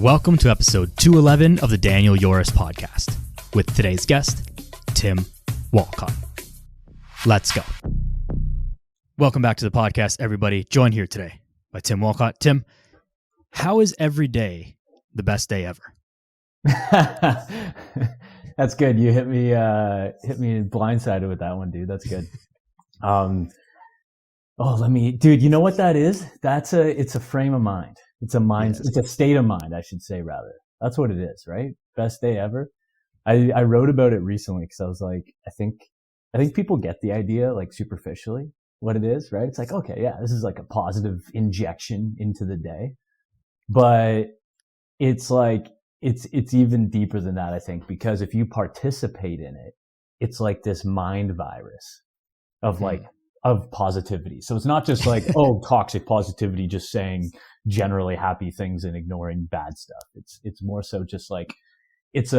Welcome to episode 211 of the Daniel Yoris podcast with today's guest, Tim Walcott. Let's go. Welcome back to the podcast, everybody. Joined here today by Tim Walcott. Tim, how is every day the best day ever? That's good. You hit me blindsided with that one, dude. That's good. Dude, you know what that is? It's a frame of mind. It's a mind. Yes. It's a state of mind, I should say, rather. That's what it is, right? Best day ever. I wrote about it recently because I was like, I think people get the idea, like, superficially what it is, right? It's like, okay, yeah, this is like a positive injection into the day, but it's like, it's even deeper than that, I think, because if you participate in it, it's like this mind virus of positivity. So it's not just like, toxic positivity, just saying generally happy things and ignoring bad stuff. It's more so just like, it's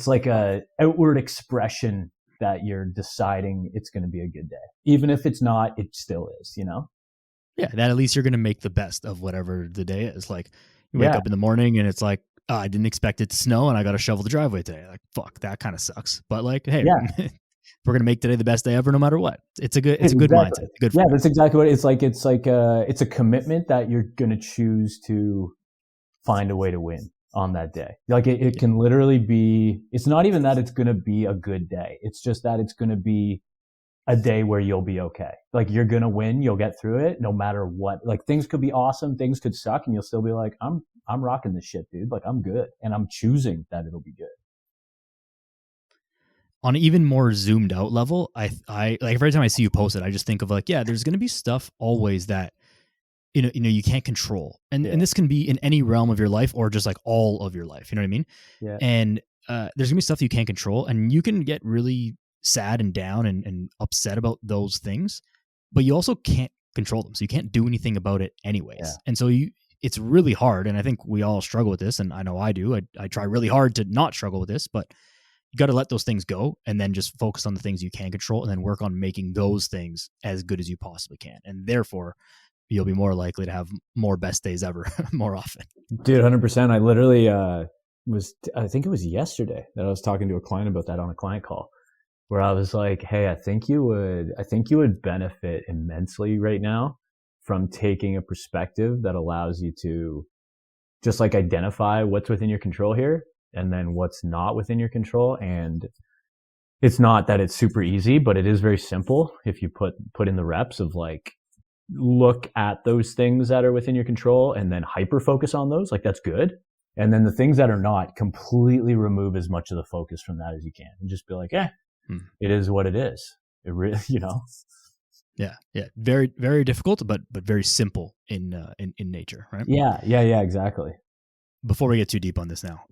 like a outward expression that you're deciding it's going to be a good day. Even if it's not, it still is, you know? Yeah. That at least you're going to make the best of whatever the day is. Like, you wake up in the morning and it's like, I didn't expect it to snow and I got to shovel the driveway today. Like, fuck, that kind of sucks. But like, hey, we're going to make today the best day ever, no matter what. It's a good mindset. That's exactly what it's like. It's a commitment that you're going to choose to find a way to win on that day. Like it can literally be, it's not even that it's going to be a good day. It's just that it's going to be a day where you'll be okay. Like, you're going to win. You'll get through it no matter what. Like, things could be awesome. Things could suck and you'll still be like, I'm rocking this shit, dude. Like, I'm good. And I'm choosing that it'll be good. On an even more zoomed out level, I like, every time I see you post it, I just think of like, there's going to be stuff always that, you know, you can't control. And this can be in any realm of your life or just like all of your life. You know what I mean? Yeah. And there's gonna be stuff you can't control, and you can get really sad and down and upset about those things, but you also can't control them. So you can't do anything about it anyways. Yeah. And so it's really hard. And I think we all struggle with this. And I know I do. I try really hard to not struggle with this, but you got to let those things go and then just focus on the things you can control and then work on making those things as good as you possibly can. And therefore, you'll be more likely to have more best days ever more often. Dude, 100%. I literally I think it was yesterday that I was talking to a client about that on a client call, where I was like, hey, I think you would benefit immensely right now from taking a perspective that allows you to just like identify what's within your control here and then what's not within your control. And it's not that it's super easy, but it is very simple if you put in the reps of like, look at those things that are within your control and then hyper focus on those. Like, that's good. And then the things that are not, completely remove as much of the focus from that as you can and just be like, it is what it is. It really, you know? Yeah. Very, very difficult, but very simple in nature, right? Yeah, exactly. Before we get too deep on this now,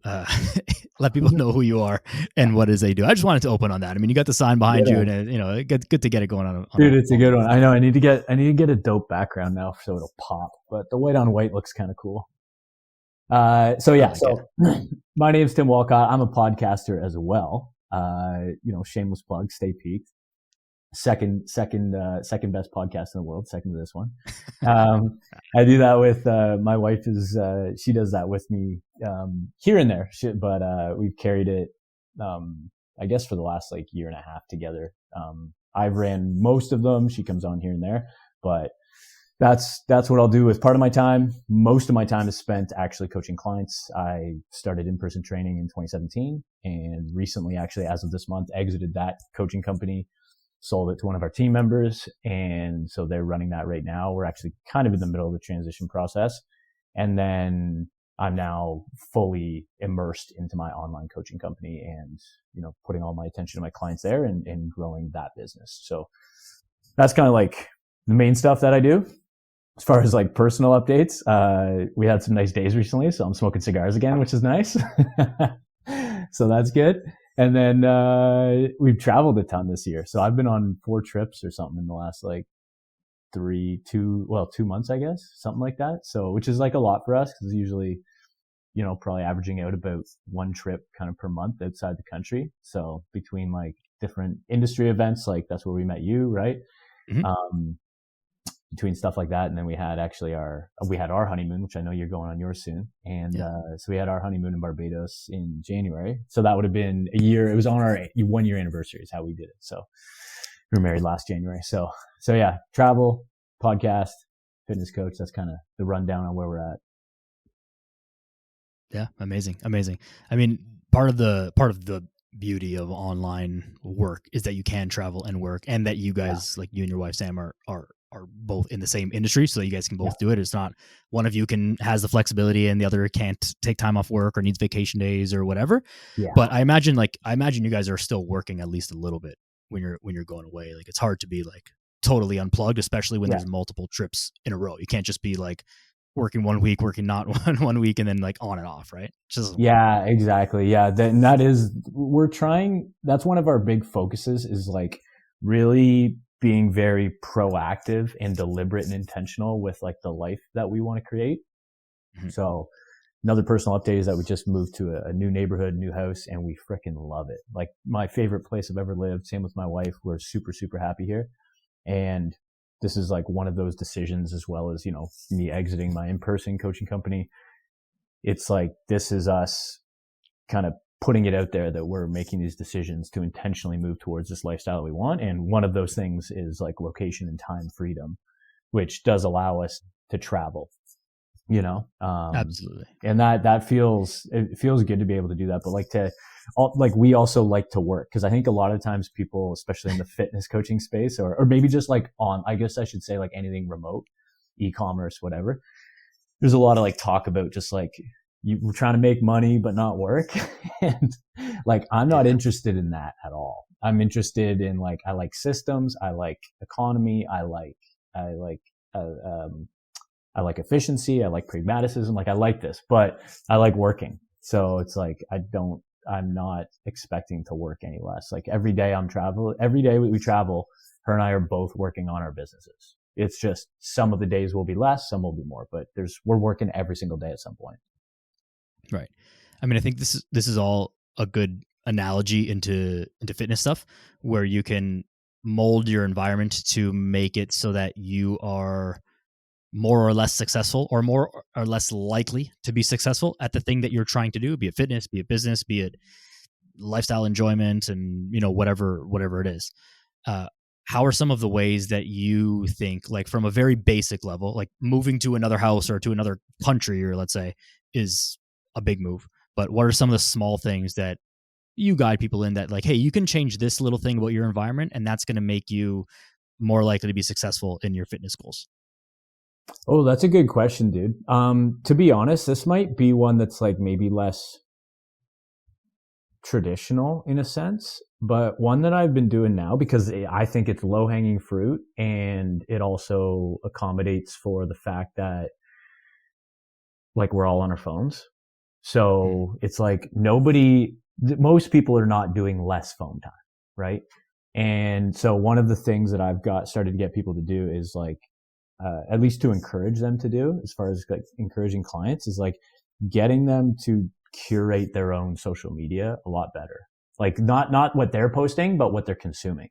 let people know who you are and what it is they do. I just wanted to open on that. I mean, you got the sign behind you, and you know, good to get it going on. Dude, it's a good one. I know. I need to get a dope background now so it'll pop. But the white on white looks kind of cool. So my name's Tim Walcott. I'm a podcaster as well. Shameless plug. Stay peaked. Second best podcast in the world, second to this one. I do that with my wife. She does that with me here and there, but we've carried it I guess for the last like year and a half together. I've ran most of them. She comes on here and there, but that's what I'll do with part of my time. Most of my time is spent actually coaching clients. I started in-person training in 2017 and recently, actually as of this month, exited that coaching company, sold it to one of our team members. And so they're running that right now. We're actually kind of in the middle of the transition process. And then I'm now fully immersed into my online coaching company and, you know, putting all my attention to my clients there and growing that business. So that's kind of like the main stuff that I do. As far as like personal updates, we had some nice days recently. So I'm smoking cigars again, which is nice. So that's good. And then we've traveled a ton this year. So I've been on 4 trips or something in the last like 2 months, I guess, something like that. So, which is like a lot for us because usually, you know, probably averaging out about 1 trip kind of per month outside the country. So between like different industry events, like that's where we met you, right? Mm-hmm. between stuff like that, and then we had our honeymoon, which I know you're going on yours soon, and so we had our honeymoon in Barbados in January. So that would have been a year. It was on our 1 year anniversary is how we did it. So we were married last January. So yeah, travel, podcast, fitness coach. That's kind of the rundown on where we're at. Yeah, amazing. I mean, part of the beauty of online work is that you can travel and work, and that you guys, like you and your wife Sam, are both in the same industry, so that you guys can both do it. It's not one of you has the flexibility and the other can't take time off work or needs vacation days or whatever. Yeah. But I imagine you guys are still working at least a little bit when you're going away. Like, it's hard to be like totally unplugged, especially when there's multiple trips in a row. You can't just be like working 1 week, working not one week, and then like on and off, right? Yeah, exactly. Yeah, that's one of our big focuses, is like really being very proactive and deliberate and intentional with like the life that we want to create. Mm-hmm. So another personal update is that we just moved to a new neighborhood, new house, and we freaking love it. Like, my favorite place I've ever lived. Same with my wife. We're super, super happy here. And this is like one of those decisions, as well as, me exiting my in-person coaching company. It's like, this is us kind of putting it out there that we're making these decisions to intentionally move towards this lifestyle that we want. And one of those things is like location and time freedom, which does allow us to travel, Absolutely. And it feels good to be able to do that. But we also like to work, because I think a lot of times people, especially in the fitness coaching space, or maybe just like I guess I should say like anything remote, e-commerce, whatever, there's a lot of like talk about just like, we're trying to make money but not work. And like, I'm not interested in that at all. I'm interested in like, I like systems, I like economy, I like efficiency, I like pragmatism. Like, I like this, but I like working. So it's like, I'm not expecting to work any less. Like, every day we travel, her and I are both working on our businesses. It's just, some of the days will be less, some will be more, but we're working every single day at some point. Right. I mean, I think this is all a good analogy into fitness stuff, where you can mold your environment to make it so that you are more or less successful, or more or less likely to be successful at the thing that you're trying to do, be it fitness, be it business, be it lifestyle enjoyment, and whatever it is. How are some of the ways that you think, like from a very basic level, like moving to another house or to another country, or let's say, is a big move, but what are some of the small things that you guide people in, that like, hey, you can change this little thing about your environment, and that's going to make you more likely to be successful in your fitness goals? Oh, that's a good question, dude. To be honest, this might be one that's like maybe less traditional in a sense, but one that I've been doing now, because I think it's low hanging fruit, and it also accommodates for the fact that like, we're all on our phones. So it's like, most people are not doing less phone time, right? And so one of the things that I've started to get people to do is like, at least to encourage them to do, as far as like encouraging clients, is like getting them to curate their own social media a lot better. Like, not what they're posting, but what they're consuming.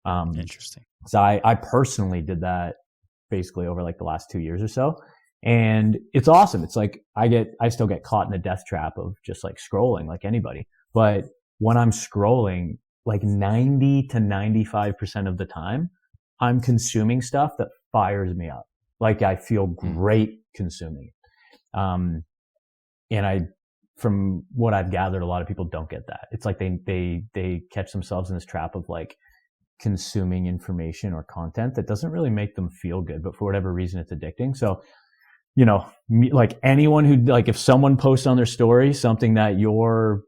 Interesting. So I personally did that basically over like the last 2 years or so. And it's awesome. It's like, I still get caught in the death trap of just like scrolling like anybody. But when I'm scrolling, like 90 to 95% of the time, I'm consuming stuff that fires me up. Like, I feel great consuming it. And from what I've gathered, a lot of people don't get that. It's like they catch themselves in this trap of like consuming information or content that doesn't really make them feel good, but for whatever reason, it's addicting. So, like anyone who, like, if someone posts on their story something that you're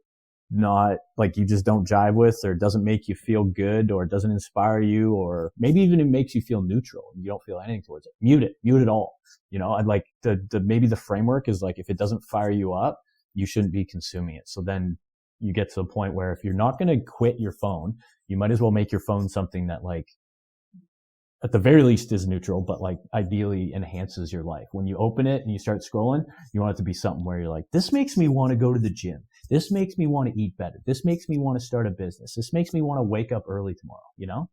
not, like, you just don't jive with, or doesn't make you feel good, or doesn't inspire you, or maybe even it makes you feel neutral and you don't feel anything towards it, mute it all. I'd like maybe the framework is like, if it doesn't fire you up, you shouldn't be consuming it. So then you get to the point where, if you're not going to quit your phone, you might as well make your phone something that, like, at the very least is neutral, but like ideally enhances your life. When you open it and you start scrolling, you want it to be something where you're like, this makes me want to go to the gym. This makes me want to eat better. This makes me want to start a business. This makes me want to wake up early tomorrow,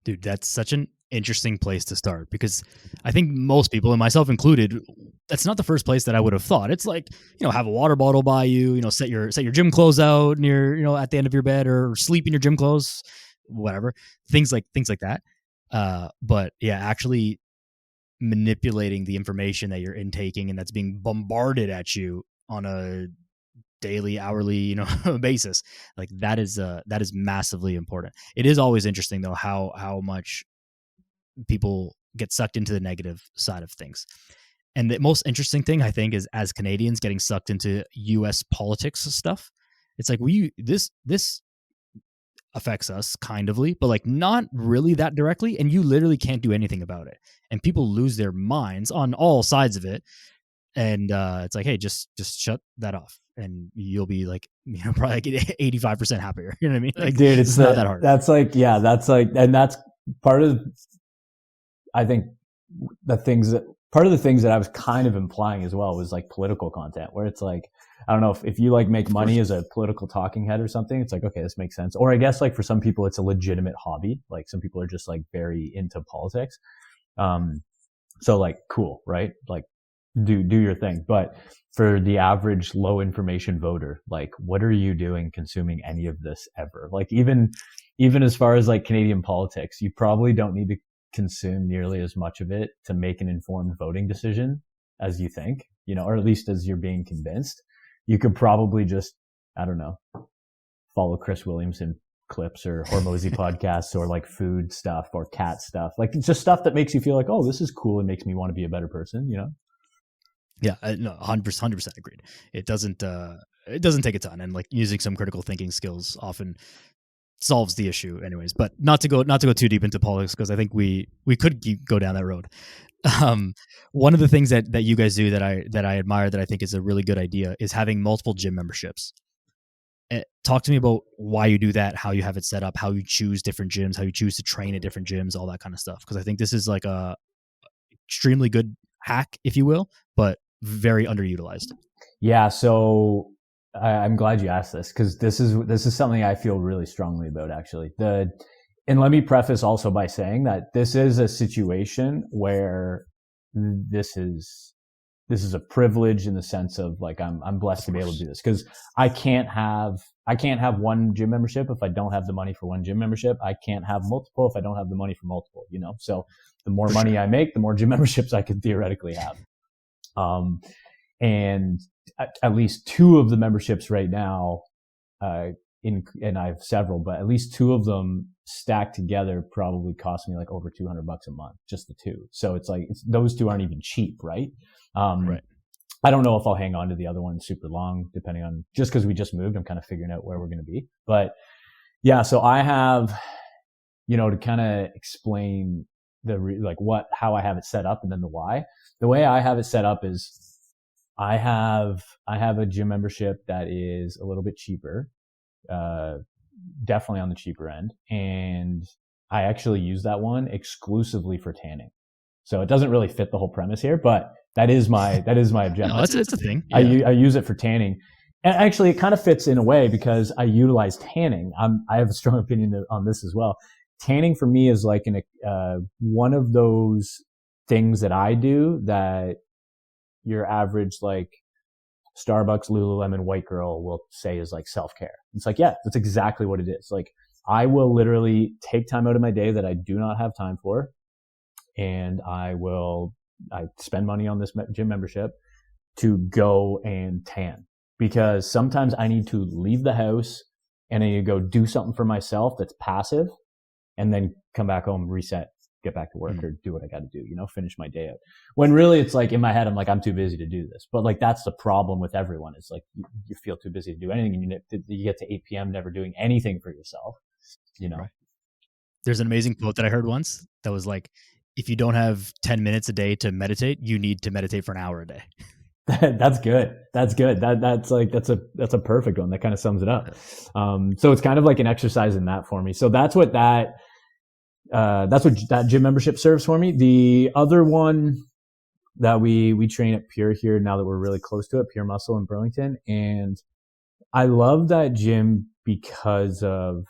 Dude, that's such an interesting place to start, because I think most people, and myself included, that's not the first place that I would have thought. It's like, have a water bottle by you, set your gym clothes out near, at the end of your bed, or sleep in your gym clothes, whatever, things like that. But yeah, actually manipulating the information that you're intaking and that's being bombarded at you on a daily, hourly, basis, like that is massively important. It is always interesting though how much people get sucked into the negative side of things. And the most interesting thing, I think, is as Canadians getting sucked into US politics stuff. It's like this affects us kindly, but like not really that directly, and you literally can't do anything about it. And people lose their minds on all sides of it. And it's like, hey, just shut that off, and you'll be like, probably like 85% happier. You know what I mean? Like, dude, it's not that hard. That's like, yeah, that's like, and that's part of, I think, part of the things that I was kind of implying as well was like political content, where it's like, I don't know if you like make money as a political talking head or something, it's like, okay, this makes sense. Or I guess like for some people, it's a legitimate hobby. Like some people are just like very into politics. So like, cool, right? Like do your thing. But for the average low information voter, like what are you doing consuming any of this ever? Like even as far as like Canadian politics, you probably don't need to consume nearly as much of it to make an informed voting decision as you think, or at least as you're being convinced. You could probably just, I don't know, follow Chris Williamson clips or Hormozy podcasts or like food stuff or cat stuff. Like it's just stuff that makes you feel like, oh, this is cool and makes me want to be a better person, Yeah, no, 100% agreed. It doesn't take a ton, and like using some critical thinking skills often solves the issue anyways. But not to go too deep into politics, because I think we could go down that road. One of the things that you guys do that I admire, that I think is a really good idea, is having multiple gym memberships. Talk to me about why you do that, how you have it set up, how you choose different gyms, how you choose to train at different gyms, all that kind of stuff. Because I think this is like a extremely good hack, if you will, but very underutilized. Yeah. So I'm glad you asked this, because this is something I feel really strongly about, actually. And let me preface also by saying that this is a situation where this is a privilege in the sense of like, I'm blessed to be able to do this, because I can't have one gym membership if I don't have the money for one gym membership. I can't have multiple if I don't have the money for multiple, so the more money I make, the more gym memberships I could theoretically have. And at least two of the memberships right now, and I have several, but at least two of them stacked together probably cost me like over $200 a month, just the two. So it's like, those two aren't even cheap, right? Right. I don't know if I'll hang on to the other one super long, depending on, just because we just moved, I'm kind of figuring out where we're going to be. But yeah, so I have, to kind of explain how I have it set up and then the why. The way I have it set up is I have a gym membership that is a little bit cheaper, definitely on the cheaper end. And I actually use that one exclusively for tanning. So it doesn't really fit the whole premise here, but that is my objective. No, it's a thing. Yeah. I use it for tanning. And actually it kind of fits in a way, because I utilize tanning. I have a strong opinion on this as well. Tanning for me is like one of those things that I do that your average like Starbucks, Lululemon white girl will say is like self-care. It's like, yeah, that's exactly what it is. Like I will literally take time out of my day that I do not have time for, and I spend money on this gym membership to go and tan, because sometimes I need to leave the house and I need to go do something for myself that's passive, and then come back home, reset, get back to work, or do what I got to do, finish my day out. When really it's like in my head, I'm like, I'm too busy to do this. But like, that's the problem with everyone. It's like, you feel too busy to do anything, and you get to 8 p.m. never doing anything for yourself, Right. There's an amazing quote that I heard once that was like, if you don't have 10 minutes a day to meditate, you need to meditate for an hour a day. That's good. That's good. That's a perfect one. That kind of sums it up. So it's kind of like an exercise in that for me. So that's what that gym membership serves for me. The other one that we train at Pure here, now that we're really close to it, Pure Muscle in Burlington. And I love that gym because of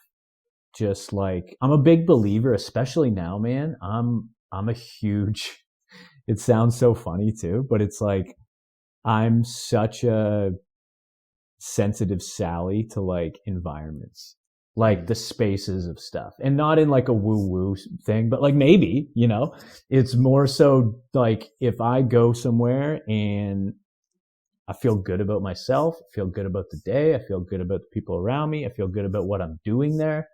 just like, I'm a big believer, especially now, man. I'm a huge, it sounds so funny too, but it's like, I'm such a sensitive Sally to like environments, like the spaces of stuff, and not in like a woo woo thing, but like maybe, it's more so like if I go somewhere and I feel good about myself, I feel good about the day, I feel good about the people around me, I feel good about what I'm doing there,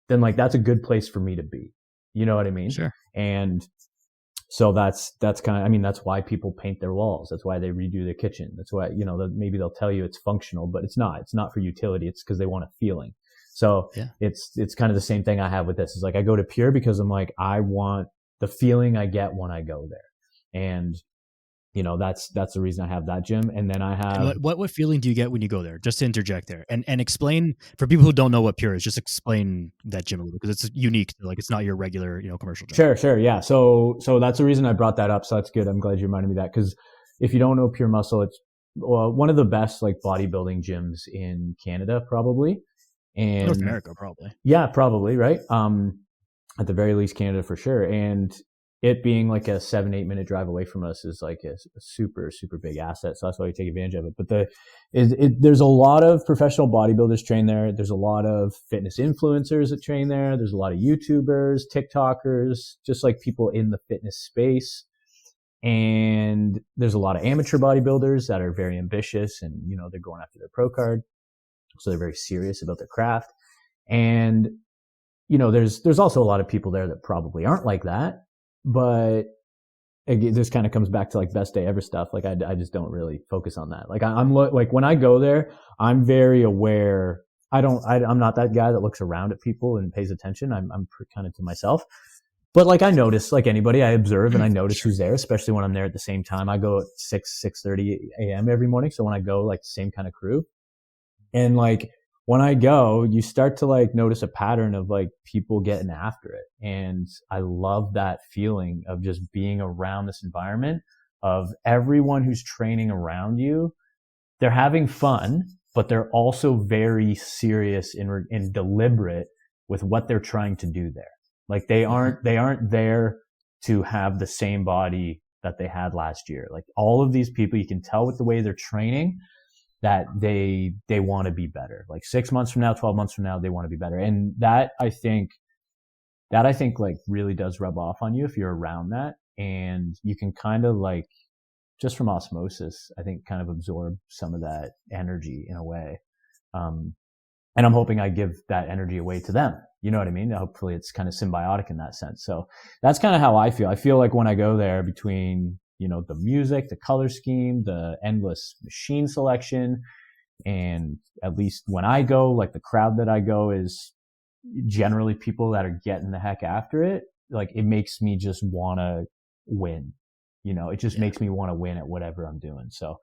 then like that's a good place for me to be. You know what I mean? Sure. And so that's kind of, I mean, that's why people paint their walls. That's why they redo their kitchen. That's why, maybe they'll tell you it's functional, but it's not. It's not for utility. It's because they want a feeling. So yeah, it's kind of the same thing I have with this. Is like I go to Pure because I'm like, I want the feeling I get when I go there. And that's the reason I have that gym. And then I have what feeling do you get when you go there? Just to interject there and explain for people who don't know what Pure is. Just explain that gym a little because it's unique. Like it's not your regular commercial gym. Sure, yeah. So that's the reason I brought that up. So that's good. I'm glad you reminded me that because if you don't know Pure Muscle, it's one of the best like bodybuilding gyms in Canada, probably, and North America, probably. Yeah, probably right. At the very least, Canada for sure, and it being like a 7-8 minute drive away from us is like a super, super big asset. So that's why we take advantage of it. But there's a lot of professional bodybuilders train there. There's a lot of fitness influencers that train there. There's a lot of YouTubers, TikTokers, just like people in the fitness space. And there's a lot of amateur bodybuilders that are very ambitious and, they're going after their pro card. So they're very serious about their craft. And, there's also a lot of people there that probably aren't like that. But again, this kind of comes back to like best day ever stuff. Like I just don't really focus on that. Like I'm like when I go there, I'm very aware. I'm not that guy that looks around at people and pays attention. I'm kind of to myself. But like I notice, like anybody, I observe and I notice who's there, especially when I'm there at the same time. I go at 6:30 a.m. every morning. So when I go, like the same kind of crew. And like when I go, you start to like notice a pattern of like people getting after it. And I love that feeling of just being around this environment of everyone who's training around you. They're having fun, but they're also very serious and deliberate with what they're trying to do there. Like they aren't there to have the same body that they had last year. Like all of these people, you can tell with the way they're training that they want to be better. Like 6 months from now, 12 months from now, they want to be better. And that I think like really does rub off on you if you're around that, and you can kind of like just from osmosis, I think kind of absorb some of that energy in a way. And I'm hoping I give that energy away to them. You know what I mean? Hopefully it's kind of symbiotic in that sense. So that's kind of how I feel. I feel like when I go there, between the music, the color scheme, the endless machine selection. And at least when I go, like the crowd that I go is generally people that are getting the heck after it. Like it makes me just want to win. It just makes me want to win at whatever I'm doing. So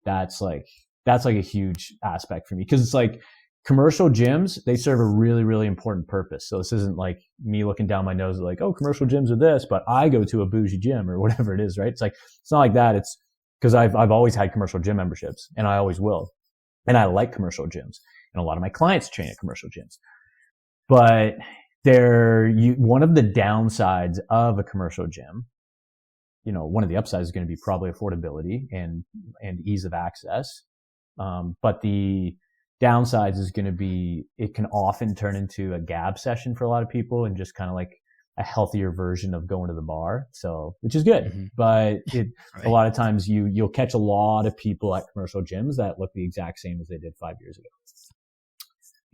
that's like a huge aspect for me. Cause it's like commercial gyms, they serve a really, really important purpose. So this isn't like me looking down my nose like, oh, commercial gyms are this, but I go to a bougie gym or whatever it is, right? It's like, it's not like that. It's because I've always had commercial gym memberships and I always will. And I like commercial gyms and a lot of my clients train at commercial gyms. But one of the downsides of a commercial gym, one of the upsides is going to be probably affordability and ease of access. But the downsides is going to be it can often turn into a gab session for a lot of people and just kind of like a healthier version of going to the bar. So, which is good, but right. A lot of times you'll catch a lot of people at commercial gyms that look the exact same as they did 5 years ago.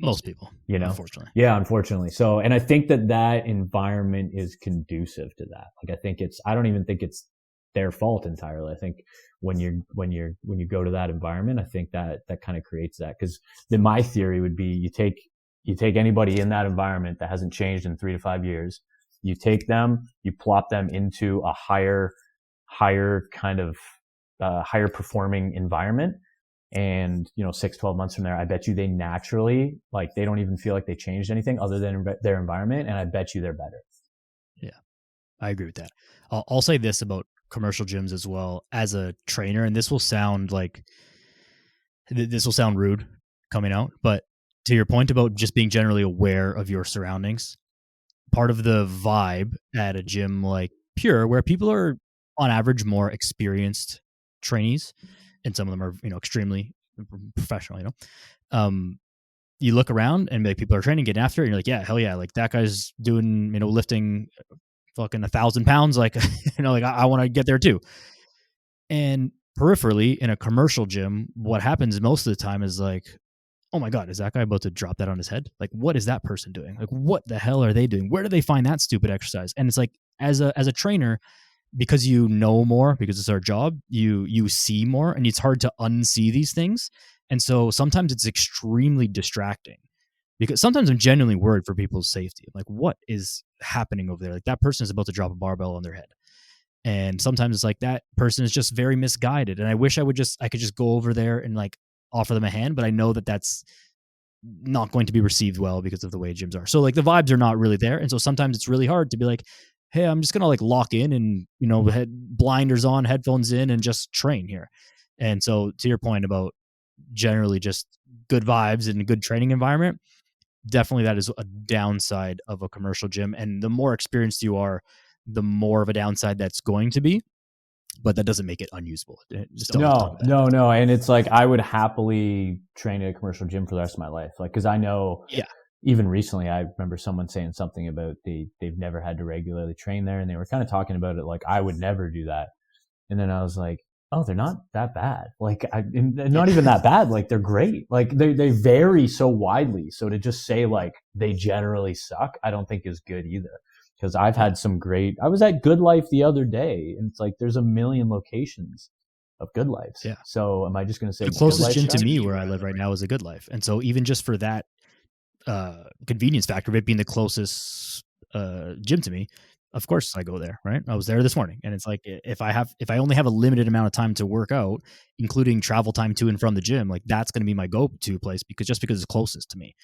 Most people, unfortunately. Yeah, unfortunately. So, and I think that environment is conducive to that. Like, I don't even think it's their fault entirely. I think when you go to that environment, I think that kind of creates that. Cause then my theory would be you take anybody in that environment that hasn't changed in 3 to 5 years, you take them, you plop them into a higher kind of, higher performing environment. And, 6-12 months from there, I bet you they naturally, like, they don't even feel like they changed anything other than their environment. And I bet you they're better. Yeah, I agree with that. I'll say this about commercial gyms as well as a trainer. And this will sound rude coming out, but to your point about just being generally aware of your surroundings, part of the vibe at a gym like Pure, where people are on average more experienced trainees, and some of them are, extremely professional, you look around and like people are training, getting after it, and you're like, yeah, hell yeah, like that guy's doing, lifting fucking 1,000 pounds, like, like I want to get there too. And peripherally in a commercial gym, what happens most of the time is like, oh my God, is that guy about to drop that on his head? Like, what is that person doing? Like, what the hell are they doing? Where do they find that stupid exercise? And it's like, as a trainer, because you know more, because it's our job, you see more, and it's hard to unsee these things. And so sometimes it's extremely distracting, because sometimes I'm genuinely worried for people's safety. Like, what is happening over there? Like, that person is about to drop a barbell on their head. And sometimes it's like that person is just very misguided. And I wish I could just go over there and like offer them a hand, but I know that that's not going to be received well because of the way gyms are. So like the vibes are not really there. And so sometimes it's really hard to be like, hey, I'm just going to like lock in and, blinders on, headphones in, and just train here. And so to your point about generally just good vibes and a good training environment, definitely that is a downside of a commercial gym. And the more experienced you are, the more of a downside that's going to be, but that doesn't make it unusable. No. And it's like, I would happily train at a commercial gym for the rest of my life. Like, cause I know, even recently, I remember someone saying something about they've never had to regularly train there, and they were kind of talking about it like, I would never do that. And then I was like, oh, they're not that bad. Like, not even that bad. Like, they're great. Like, they vary so widely. So to just say like they generally suck, I don't think is good either. Because I've had some great. I was at Good Life the other day, and it's like there's a million locations of Good Lives. Yeah. So am I just going to say the closest gym to me where I live right now is a Good Life? And so even just for that convenience factor of it being the closest gym to me, of course I go there, right? I was there this morning, and it's like, if I only have a limited amount of time to work out, including travel time to and from the gym, like that's going to be my go-to place, because it's closest to me.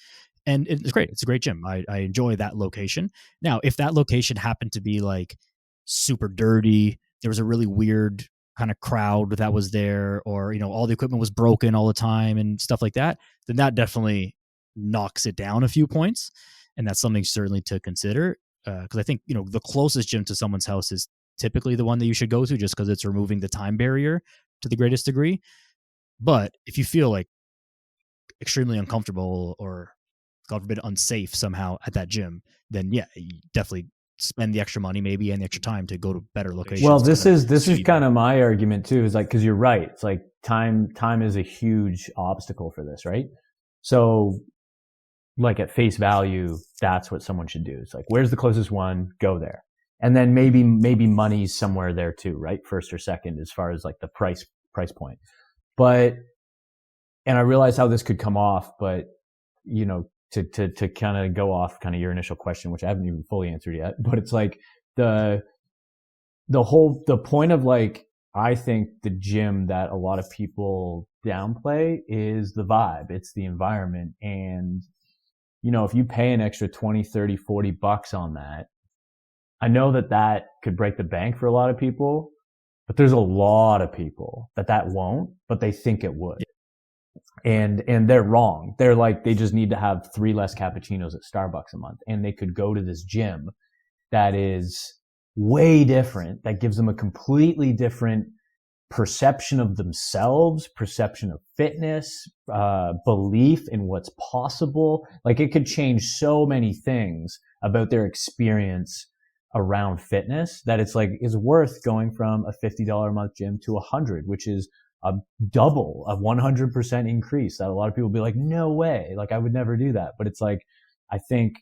And it's great. It's a great gym. I enjoy that location. Now, if that location happened to be like super dirty, there was a really weird kind of crowd that was there, or, all the equipment was broken all the time and stuff like that, then that definitely knocks it down a few points. And that's something certainly to consider. Because I think, the closest gym to someone's house is typically the one that you should go to, just because it's removing the time barrier to the greatest degree. But if you feel like extremely uncomfortable or, God forbid, unsafe somehow at that gym, then yeah, you definitely spend the extra money maybe and the extra time to go to better locations. Well, this is kind of my argument too, is like, because you're right. It's like time is a huge obstacle for this, right? So like at face value, that's what someone should do. It's like, where's the closest one? Go there. And then maybe money's somewhere there too, right? First or second, as far as like the price point. But, and I realize how this could come off, but to kind of go off kind of your initial question, which I haven't even fully answered yet, but it's like the point of like, I think the gym that a lot of people downplay is the vibe. It's the environment. And, if you pay an extra 20, 30, 40 bucks on that, I know that could break the bank for a lot of people, but there's a lot of people that won't, but they think it would. And they're wrong. They're like, they just need to have 3 less cappuccinos at Starbucks a month, and they could go to this gym that is way different, that gives them a completely different perception of themselves, perception of fitness, belief in what's possible. Like, it could change so many things about their experience around fitness, that it's like, it's worth going from a $50 a month gym to $100, which is a 100% increase. That a lot of people be like, no way, like I would never do that. But it's like, I think,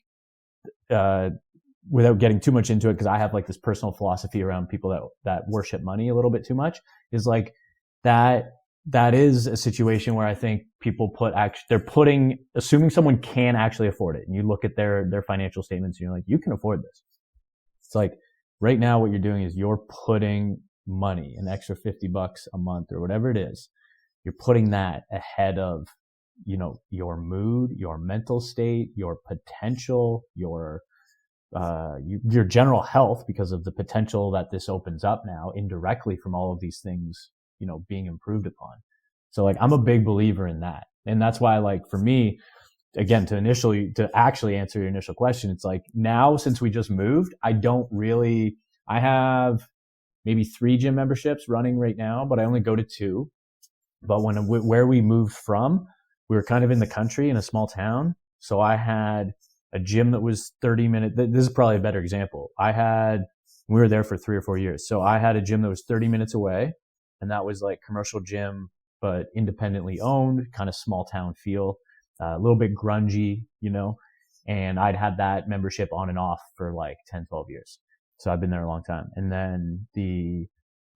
without getting too much into it, because I have like this personal philosophy around people that worship money a little bit too much, is like that is a situation where I think people assuming someone can actually afford it. And you look at their financial statements and you're like, you can afford this. It's like, right now what you're doing is you're putting money, an extra $50 a month or whatever it is, you're putting that ahead of, your mood, your mental state, your potential, your general health, because of the potential that this opens up now indirectly from all of these things, being improved upon. So like, I'm a big believer in that. And that's why, like, for me, again, to actually answer your initial question, it's like now since we just moved, I have maybe 3 gym memberships running right now, but I only go to 2. But where we moved from, we were kind of in the country in a small town. So I had a gym that was 30 minutes. This is probably a better example. We were there for 3 or 4 years. So I had a gym that was 30 minutes away, and that was like commercial gym, but independently owned, kind of small town feel, a little bit grungy, and I'd had that membership on and off for like 10, 12 years. So I've been there a long time. And then the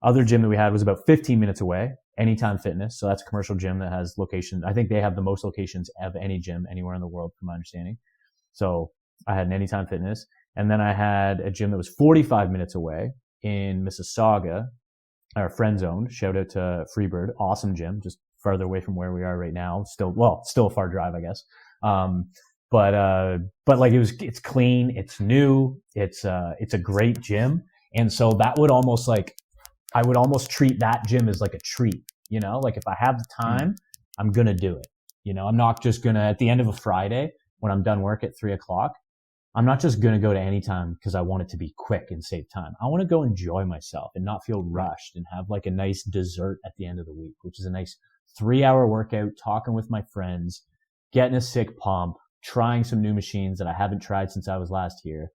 other gym that we had was about 15 minutes away, Anytime Fitness. So that's a commercial gym that has locations. I think they have the most locations of any gym anywhere in the world, from my understanding. So I had an Anytime Fitness. And then I had a gym that was 45 minutes away in Mississauga, our friend's owned. Shout out to Freebird. Awesome gym, just farther away from where we are right now. Still a far drive, I guess. But like it's clean, it's new, it's a great gym. And so that would almost I would almost treat that gym as like a treat, like if I have the time, I'm going to do it. I'm not just going to, at the end of a Friday when I'm done work at 3:00, I'm not just going to go to Anytime because I want it to be quick and save time. I want to go enjoy myself and not feel rushed and have like a nice dessert at the end of the week, which is a nice 3-hour workout, talking with my friends, getting a sick pump, trying some new machines that I haven't tried since I was last here,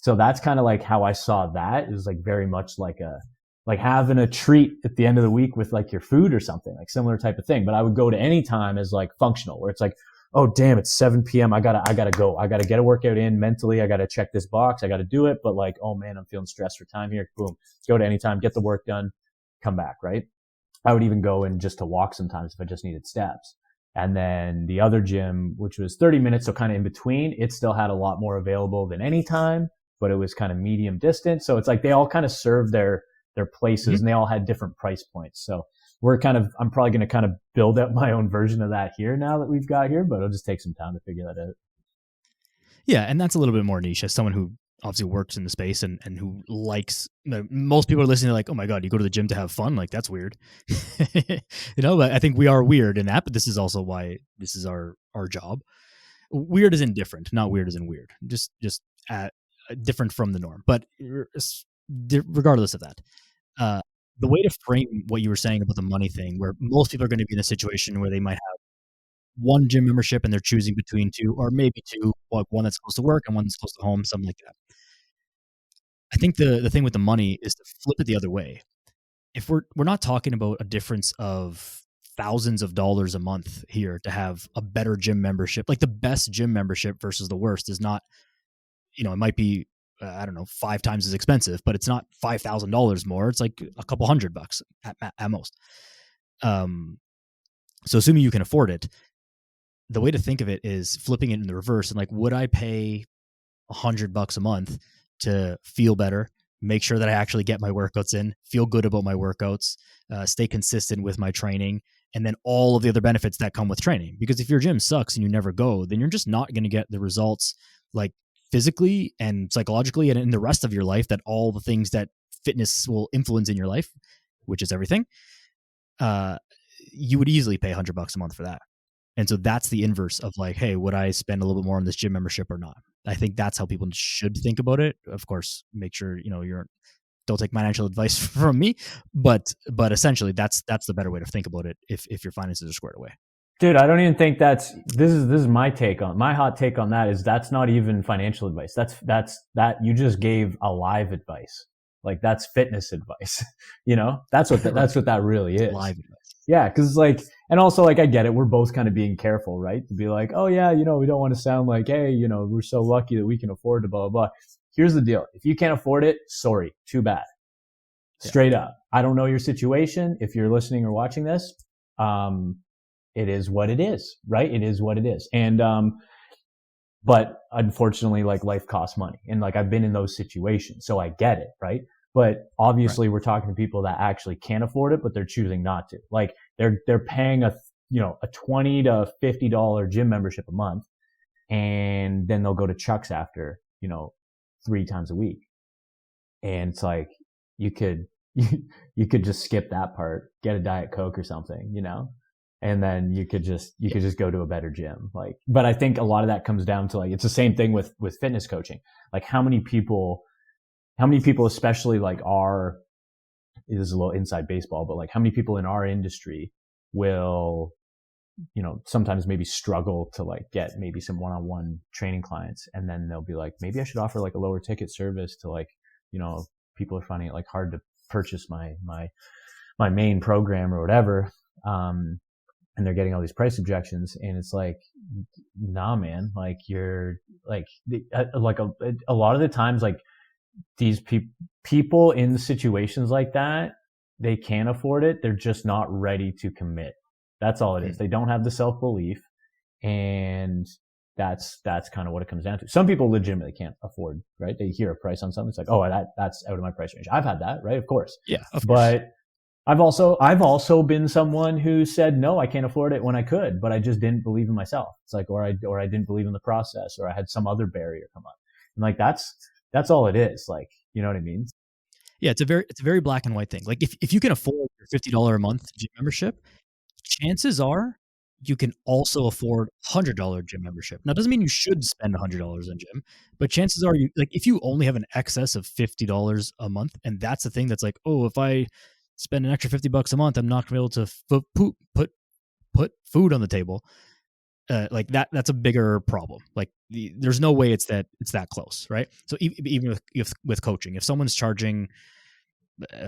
So that's kind of like how I saw that. It was like very much like having a treat at the end of the week with like your food or something, like similar type of thing. But I would go to Anytime as like functional, where it's like, oh damn, it's 7 p.m. I gotta go. I gotta get a workout in mentally. I gotta check this box. I gotta do it. But like, oh man, I'm feeling stressed for time here. Boom. Go to Anytime, get the work done, come back, right? I would even go in just to walk sometimes if I just needed steps. And then the other gym, which was 30 minutes, so kind of in between, it still had a lot more available than Anytime, but it was kind of medium distance. So it's like they all kind of served their places, and they all had different price points. So I'm probably going to kind of build out my own version of that here now that we've got here, but it'll just take some time to figure that out. Yeah. And that's a little bit more niche as someone who obviously works in the space and who likes, most people are listening to like, oh my God, you go to the gym to have fun. Like that's weird. But I think we are weird in that, but this is also why this is our job. Weird as in different, not weird as in weird, just different from the norm. But regardless of that, the way to frame what you were saying about the money thing, where most people are going to be in a situation where they might have one gym membership and they're choosing between 2 or maybe 2, like one that's close to work and one that's close to home, something like that. I think the thing with the money is to flip it the other way. If we're not talking about a difference of thousands of dollars a month here to have a better gym membership, like the best gym membership versus the worst is not, it might be, I don't know, 5 times as expensive, but it's not $5,000 more. It's like a couple $100 at most. So assuming you can afford it, the way to think of it is flipping it in the reverse. And like, would I pay $100 a month to feel better, make sure that I actually get my workouts in, feel good about my workouts, stay consistent with my training, and then all of the other benefits that come with training? Because if your gym sucks and you never go, then you're just not going to get the results like physically and psychologically and in the rest of your life, that all the things that fitness will influence in your life, which is everything, you would easily pay $100 a month for that. And so that's the inverse of like, hey, would I spend a little bit more on this gym membership or not? I think that's how people should think about it. Of course, make sure, don't take financial advice from me, but essentially that's the better way to think about it if your finances are squared away. Dude, I don't even think this is my hot take on that is that's not even financial advice. That's you just gave a live advice. Like that's fitness advice. That's what that really is. Live advice. Yeah. Cause like, and also like, I get it. We're both kind of being careful, right? To be like, oh yeah, we don't want to sound like, hey, we're so lucky that we can afford to blah, blah, blah. Here's the deal. If you can't afford it, sorry, too bad. Straight up. I don't know your situation. If you're listening or watching this, it is what it is, right? It is what it is. And, but unfortunately, like life costs money. And like I've been in those situations, so I get it, right? But obviously we're talking to people that actually can't afford it, but they're choosing not to. Like they're paying a $20 to $50 gym membership a month, and then they'll go to Chuck's after, 3 times a week. And it's like, you could just skip that part, get a Diet Coke or something, and then you could just go to a better gym. Like, but I think a lot of that comes down to like, it's the same thing with fitness coaching. Like how many people, especially like this is a little inside baseball, but like how many people in our industry will, sometimes maybe struggle to like get maybe some one-on-one training clients. And then they'll be like, maybe I should offer like a lower ticket service to like, people are finding it like hard to purchase my main program or whatever. And they're getting all these price objections, and it's like, nah, man, like you're like a lot of the times, like these people in situations like that, they can afford it. They're just not ready to commit. That's all it is. They don't have the self-belief, and that's kind of what it comes down to. Some people legitimately can't afford, right? They hear a price on something. It's like, oh, that's out of my price range. I've had that, right? Of course. Yeah, of course. But I've also been someone who said, no, I can't afford it when I could, but I just didn't believe in myself. It's like, or I didn't believe in the process, or I had some other barrier come up. And like, that's all it is. Like, you know what I mean? Yeah. It's a very black and white thing. Like if you can afford your $50 a month gym membership, chances are you can also afford $100 gym membership. Now, it doesn't mean you should spend $100 in gym, but chances are if you only have an excess of $50 a month, and that's the thing that's like, oh, if I spend an extra $50 a month, I'm not gonna be able to put food on the table. Like that's a bigger problem. Like there's no way it's that close, right? So even with coaching, if someone's charging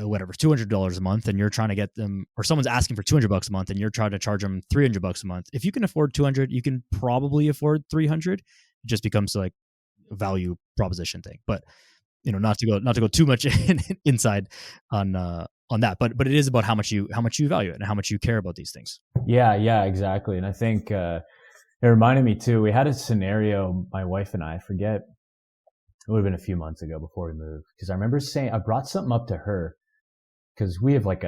whatever $200 a month, and you're trying to get them, or someone's asking for $200 a month, and you're trying to charge them $300 a month, if you can afford 200, you can probably afford 300. It just becomes like a value proposition thing. But not to go too much inside on that, but it is about how much you value it and how much you care about these things. Yeah, exactly. And I think it reminded me too. We had a scenario, my wife and I forget. It would have been a few months ago before we moved, because I remember saying, I brought something up to her, because we have like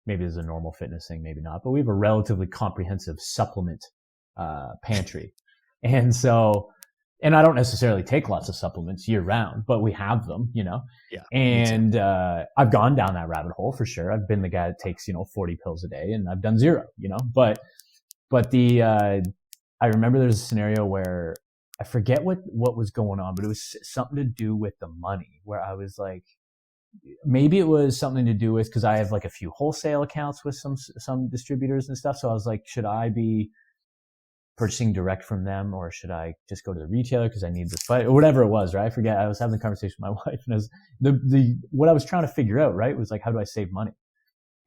maybe this is a normal fitness thing, maybe not, but we have a relatively comprehensive supplement pantry. And so, and I don't necessarily take lots of supplements year round, but we have them, Yeah. And I've gone down that rabbit hole for sure. I've been the guy that takes, 40 pills a day, and I've done 0, but I remember there's a scenario where I forget what was going on, but it was something to do with the money, where I was like, maybe it was something to do with, because I have like a few wholesale accounts with some distributors and stuff. So I was like, should I be purchasing direct from them, or should I just go to the retailer because I need this fight, or whatever it was, right? I forget. I was having a conversation with my wife, and it was what I was trying to figure out, right, was like, how do I save money?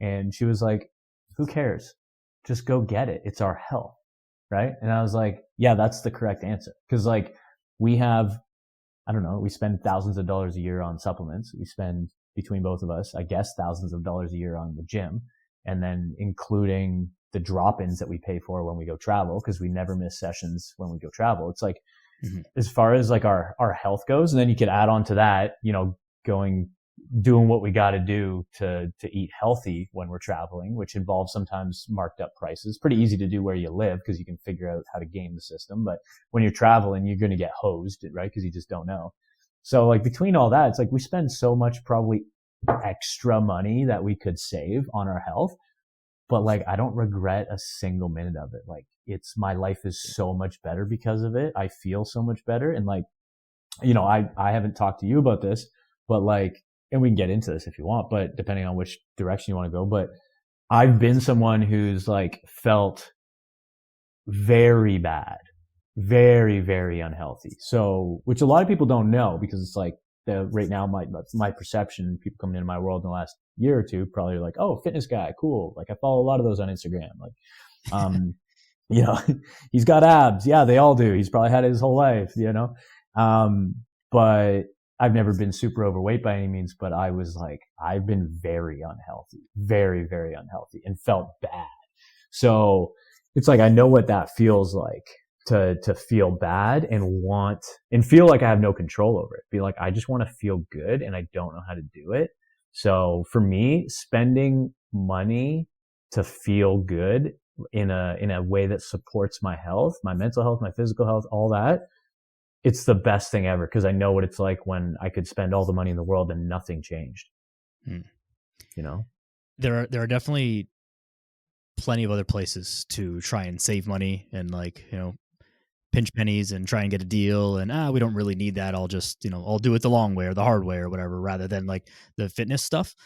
And she was like, who cares? Just go get it. It's our health. Right. And I was like, yeah, that's the correct answer. Cause like we have, I don't know, we spend thousands of dollars a year on supplements. We spend, between both of us, I guess, thousands of dollars a year on the gym, and then including the drop-ins that we pay for when we go travel, because we never miss sessions when we go travel. It's like, as far as like our health goes, and then you could add on to that, doing what we got to do to eat healthy when we're traveling, which involves sometimes marked up prices. Pretty easy to do where you live, because you can figure out how to game the system. But when you're traveling, you're going to get hosed, right? Because you just don't know. So like between all that, it's like we spend so much probably extra money that we could save on our health. But like, I don't regret a single minute of it. Like, my life is so much better because of it. I feel so much better. And like, I haven't talked to you about this, but like, and we can get into this if you want, but depending on which direction you want to go, but I've been someone who's like felt very bad, very, very unhealthy. So, which a lot of people don't know, because it's like right now, my perception, people coming into my world in the last year or two, probably are like, oh, fitness guy, cool. Like I follow a lot of those on Instagram. Like, he's got abs. Yeah, they all do. He's probably had it his whole life, but I've never been super overweight by any means, but I was like, I've been very unhealthy, very, very unhealthy, and felt bad. So it's like, I know what that feels like to feel bad and feel like I have no control over it. Be like, I just want to feel good, and I don't know how to do it. So for me, spending money to feel good in a way that supports my health, my mental health, my physical health, all that, it's the best thing ever, because I know what it's like when I could spend all the money in the world and nothing changed. There are definitely plenty of other places to try and save money and like, pinch pennies and try and get a deal. And we don't really need that. I'll just, I'll do it the long way or the hard way or whatever, rather than like the fitness stuff.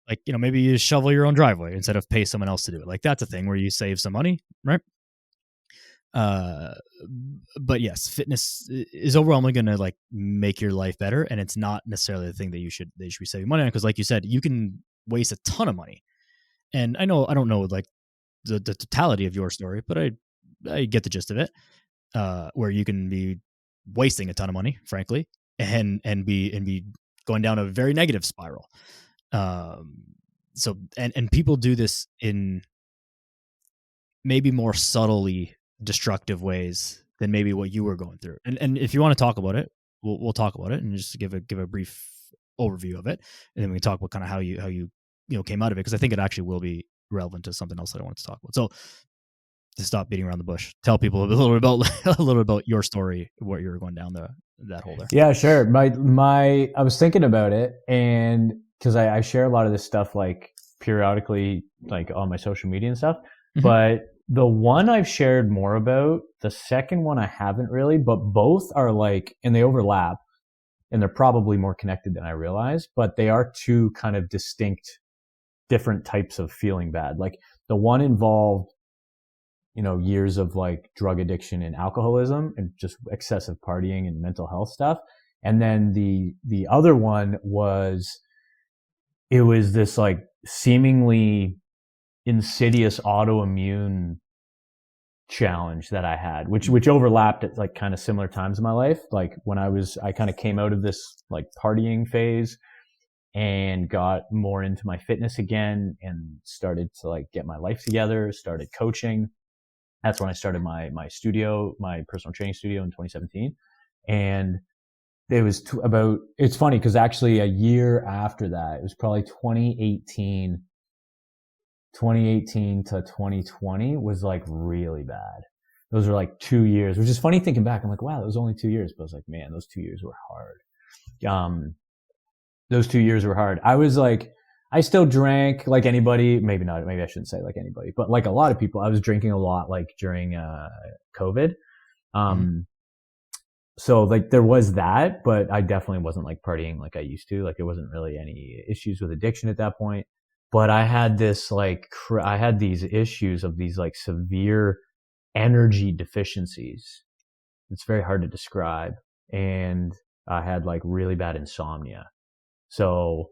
Like, maybe you shovel your own driveway instead of pay someone else to do it. Like that's a thing where you save some money, right? Uh, but yes, fitness is overwhelmingly going to like make your life better. And it's not necessarily the thing that you should be saving money on. Cause like you said, you can waste a ton of money. And I don't know like the totality of your story, but I get the gist of it. Where you can be wasting a ton of money, frankly, and be going down a very negative spiral. So and people do this in maybe more subtly destructive ways than maybe what you were going through. And if you want to talk about it, we'll talk about it and just give a brief overview of it, and then we can talk about kind of how you came out of it, because I think it actually will be relevant to something else that I wanted to talk about. So to stop beating around the bush, tell people a little bit about your story, what you were going down that hole there. Yeah, sure. I was thinking about it, and because I share a lot of this stuff like periodically, like on my social media and stuff. Mm-hmm. But the one I've shared more about, the second one I haven't really, but both are like, and they overlap, and they're probably more connected than I realize, but they are two kind of distinct, different types of feeling bad. Like the one involved, years of like drug addiction and alcoholism and just excessive partying and mental health stuff. And then the other one it was this like seemingly insidious autoimmune challenge that I had, which overlapped at like kind of similar times in my life. Like when I kind of came out of this like partying phase and got more into my fitness again and started to like get my life together, started coaching. That's when I started my studio, my personal training studio in 2017. And it was it's funny because actually a year after that, it was probably 2018 to 2020 was like really bad. Those were like 2 years, which is funny thinking back. I'm like, wow, it was only 2 years. But I was like, man, those 2 years were hard. Those 2 years were hard. I was like, I still drank like anybody, maybe not, maybe I shouldn't say like anybody, but like a lot of people, I was drinking a lot like during, COVID. So like there was that, but I definitely wasn't like partying like I used to. Like there wasn't really any issues with addiction at that point. But I had this like, I had these issues of these like severe energy deficiencies. It's very hard to describe. And I had like really bad insomnia. So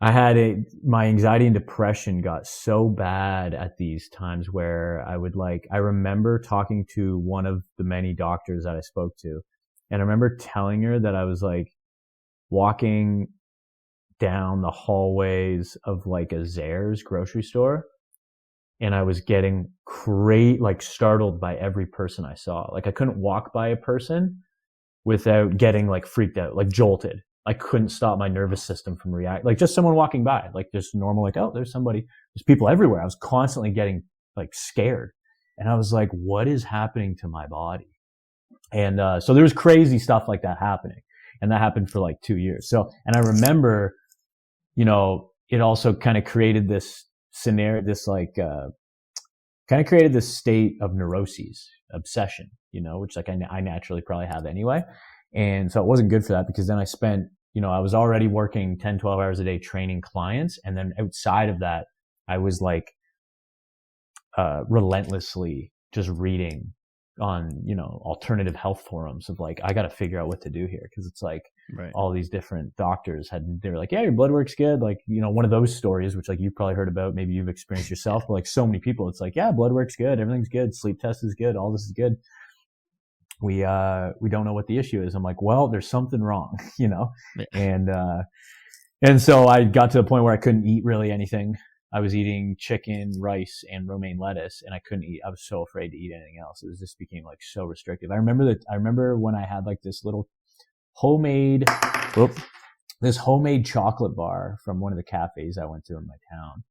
my anxiety and depression got so bad at these times where I remember talking to one of the many doctors that I spoke to. And I remember telling her that I was like walking down the hallways of like a Zayre's grocery store. And I was getting startled by every person I saw. Like I couldn't walk by a person without getting like freaked out, like jolted. I couldn't stop my nervous system from reacting. Like just someone walking by, like just normal, like, oh, there's people everywhere. I was constantly getting like scared. And I was like, what is happening to my body? And, so there was crazy stuff like that happening. And that happened for like 2 years. So, and I remember, it also kind of created this scenario, kind of created this state of neuroses, obsession, which like I naturally probably have anyway. And so it wasn't good for that because then I spent, I was already working 10, 12 hours a day training clients. And then outside of that, I was like, relentlessly just reading on, alternative health forums of like, I got to figure out what to do here. Cause it's like all these different doctors they were like, yeah, your blood work's good. Like, one of those stories, which like you've probably heard about, maybe you've experienced yourself, but like so many people, it's like, yeah, blood work's good. Everything's good. Sleep test is good. All this is good. We don't know what the issue is. I'm like, well, there's something wrong, and so I got to the point where I couldn't eat really anything. I was eating chicken, rice, and romaine lettuce, and I couldn't eat. I was so afraid to eat anything else. It just became like so restrictive. I remember when I had like this little homemade chocolate bar from one of the cafes I went to in my town.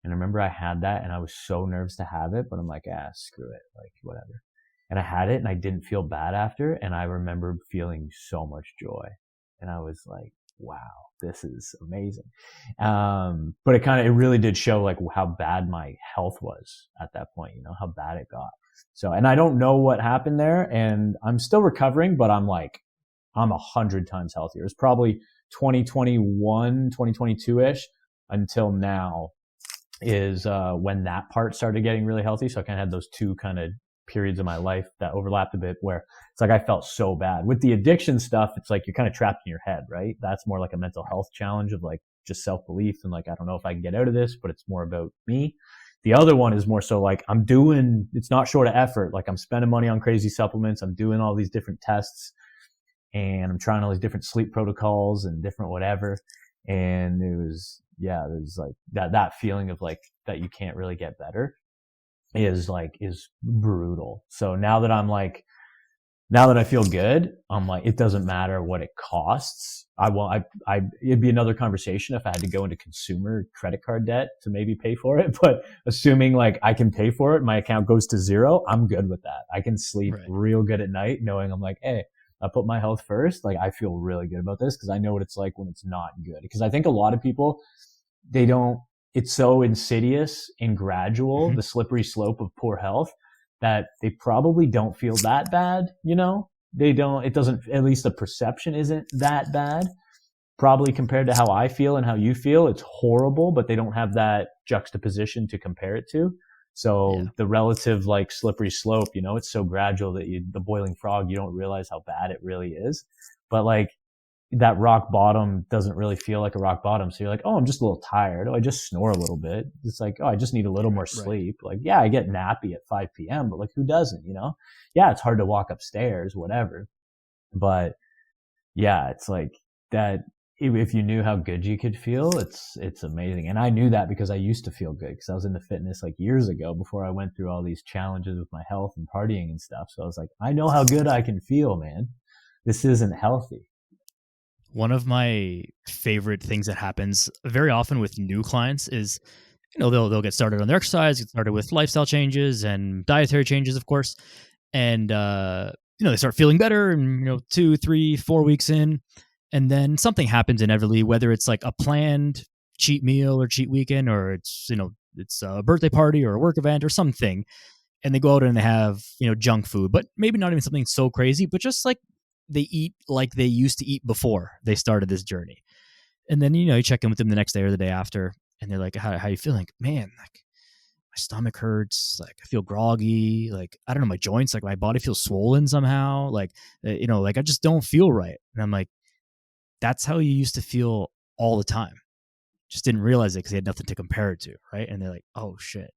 And I remember I had that and I was so nervous to have it, but I'm like, screw it. Like whatever. And I had it and I didn't feel bad after. And I remember feeling so much joy. And I was like, wow, this is amazing. But it really did show like how bad my health was at that point, you know, how bad it got. So, and I don't know what happened there, and I'm still recovering, but I'm 100 times healthier. It's probably 2021, 2022-ish until now is when that part started getting really healthy. So I kind of had those two kind of periods of my life that overlapped a bit where it's like I felt so bad. With the addiction stuff, it's like you're kind of trapped in your head, right? That's more like a mental health challenge of like just self-belief and like, I don't know if I can get out of this, but it's more about me. The other one is more so like it's not short of effort. Like I'm spending money on crazy supplements. I'm doing all these different tests and I'm trying all these different sleep protocols and different whatever. And it was like that feeling of like that you can't really get better is brutal. So now that I feel good, I'm like, it doesn't matter what it costs. It'd be another conversation if I had to go into consumer credit card debt to maybe pay for it. But assuming like I can pay for it, my account goes to zero, I'm good with that. I can sleep real good at night knowing I'm like, hey, I put my health first. Like I feel really good about this because I know what it's like when it's not good. Because I think a lot of people, it's so insidious and gradual, the slippery slope of poor health, that they probably don't feel that bad, you know? At least the perception isn't that bad. Probably compared to how I feel and how you feel, it's horrible, but they don't have that juxtaposition to compare it to. So the relative like slippery slope, you know, it's so gradual that the boiling frog, you don't realize how bad it really is. But like that rock bottom doesn't really feel like a rock bottom. So you're like, oh, I'm just a little tired. Oh, I just snore a little bit. It's like, oh, I just need a little more sleep. Like, yeah, I get nappy at 5 p.m., but like who doesn't, you know? Yeah, it's hard to walk upstairs, whatever. But yeah, it's like that. If you knew how good you could feel, it's amazing. And I knew that because I used to feel good because I was into fitness like years ago before I went through all these challenges with my health and partying and stuff. So I was like, I know how good I can feel, man. This isn't healthy. One of my favorite things that happens very often with new clients is, you know, they'll get started on their exercise, get started with lifestyle changes and dietary changes, of course. And, you know, they start feeling better and, you know, 2, 3, 4 weeks in, and then something happens inevitably, whether it's like a planned cheat meal or cheat weekend, or it's, you know, it's a birthday party or a work event or something. And they go out and they have, you know, junk food, but maybe not even something so crazy, but just like they eat like they used to eat before they started this journey. And then, you know, you check in with them the next day or the day after, and they're like, how you feeling? Man, like my stomach hurts. Like I feel groggy. Like, I don't know, my joints, like my body feels swollen somehow. Like, you know, like I just don't feel right. And I'm like, that's how you used to feel all the time. Just didn't realize it because they had nothing to compare it to. Right. And they're like, oh shit.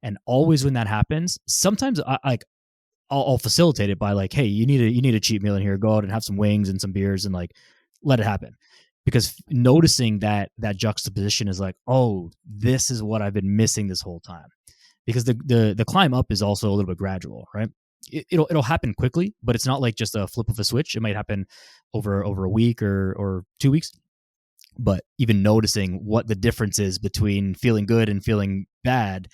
And always when that happens, sometimes I'll facilitate it by like, hey, you need a cheat meal in here. Go out and have some wings and some beers and like let it happen. Because noticing that juxtaposition is like, oh, this is what I've been missing this whole time. Because the climb up is also a little bit gradual, right? It'll happen quickly, but it's not like just a flip of a switch. It might happen over a week or 2 weeks. But even noticing what the difference is between feeling good and feeling bad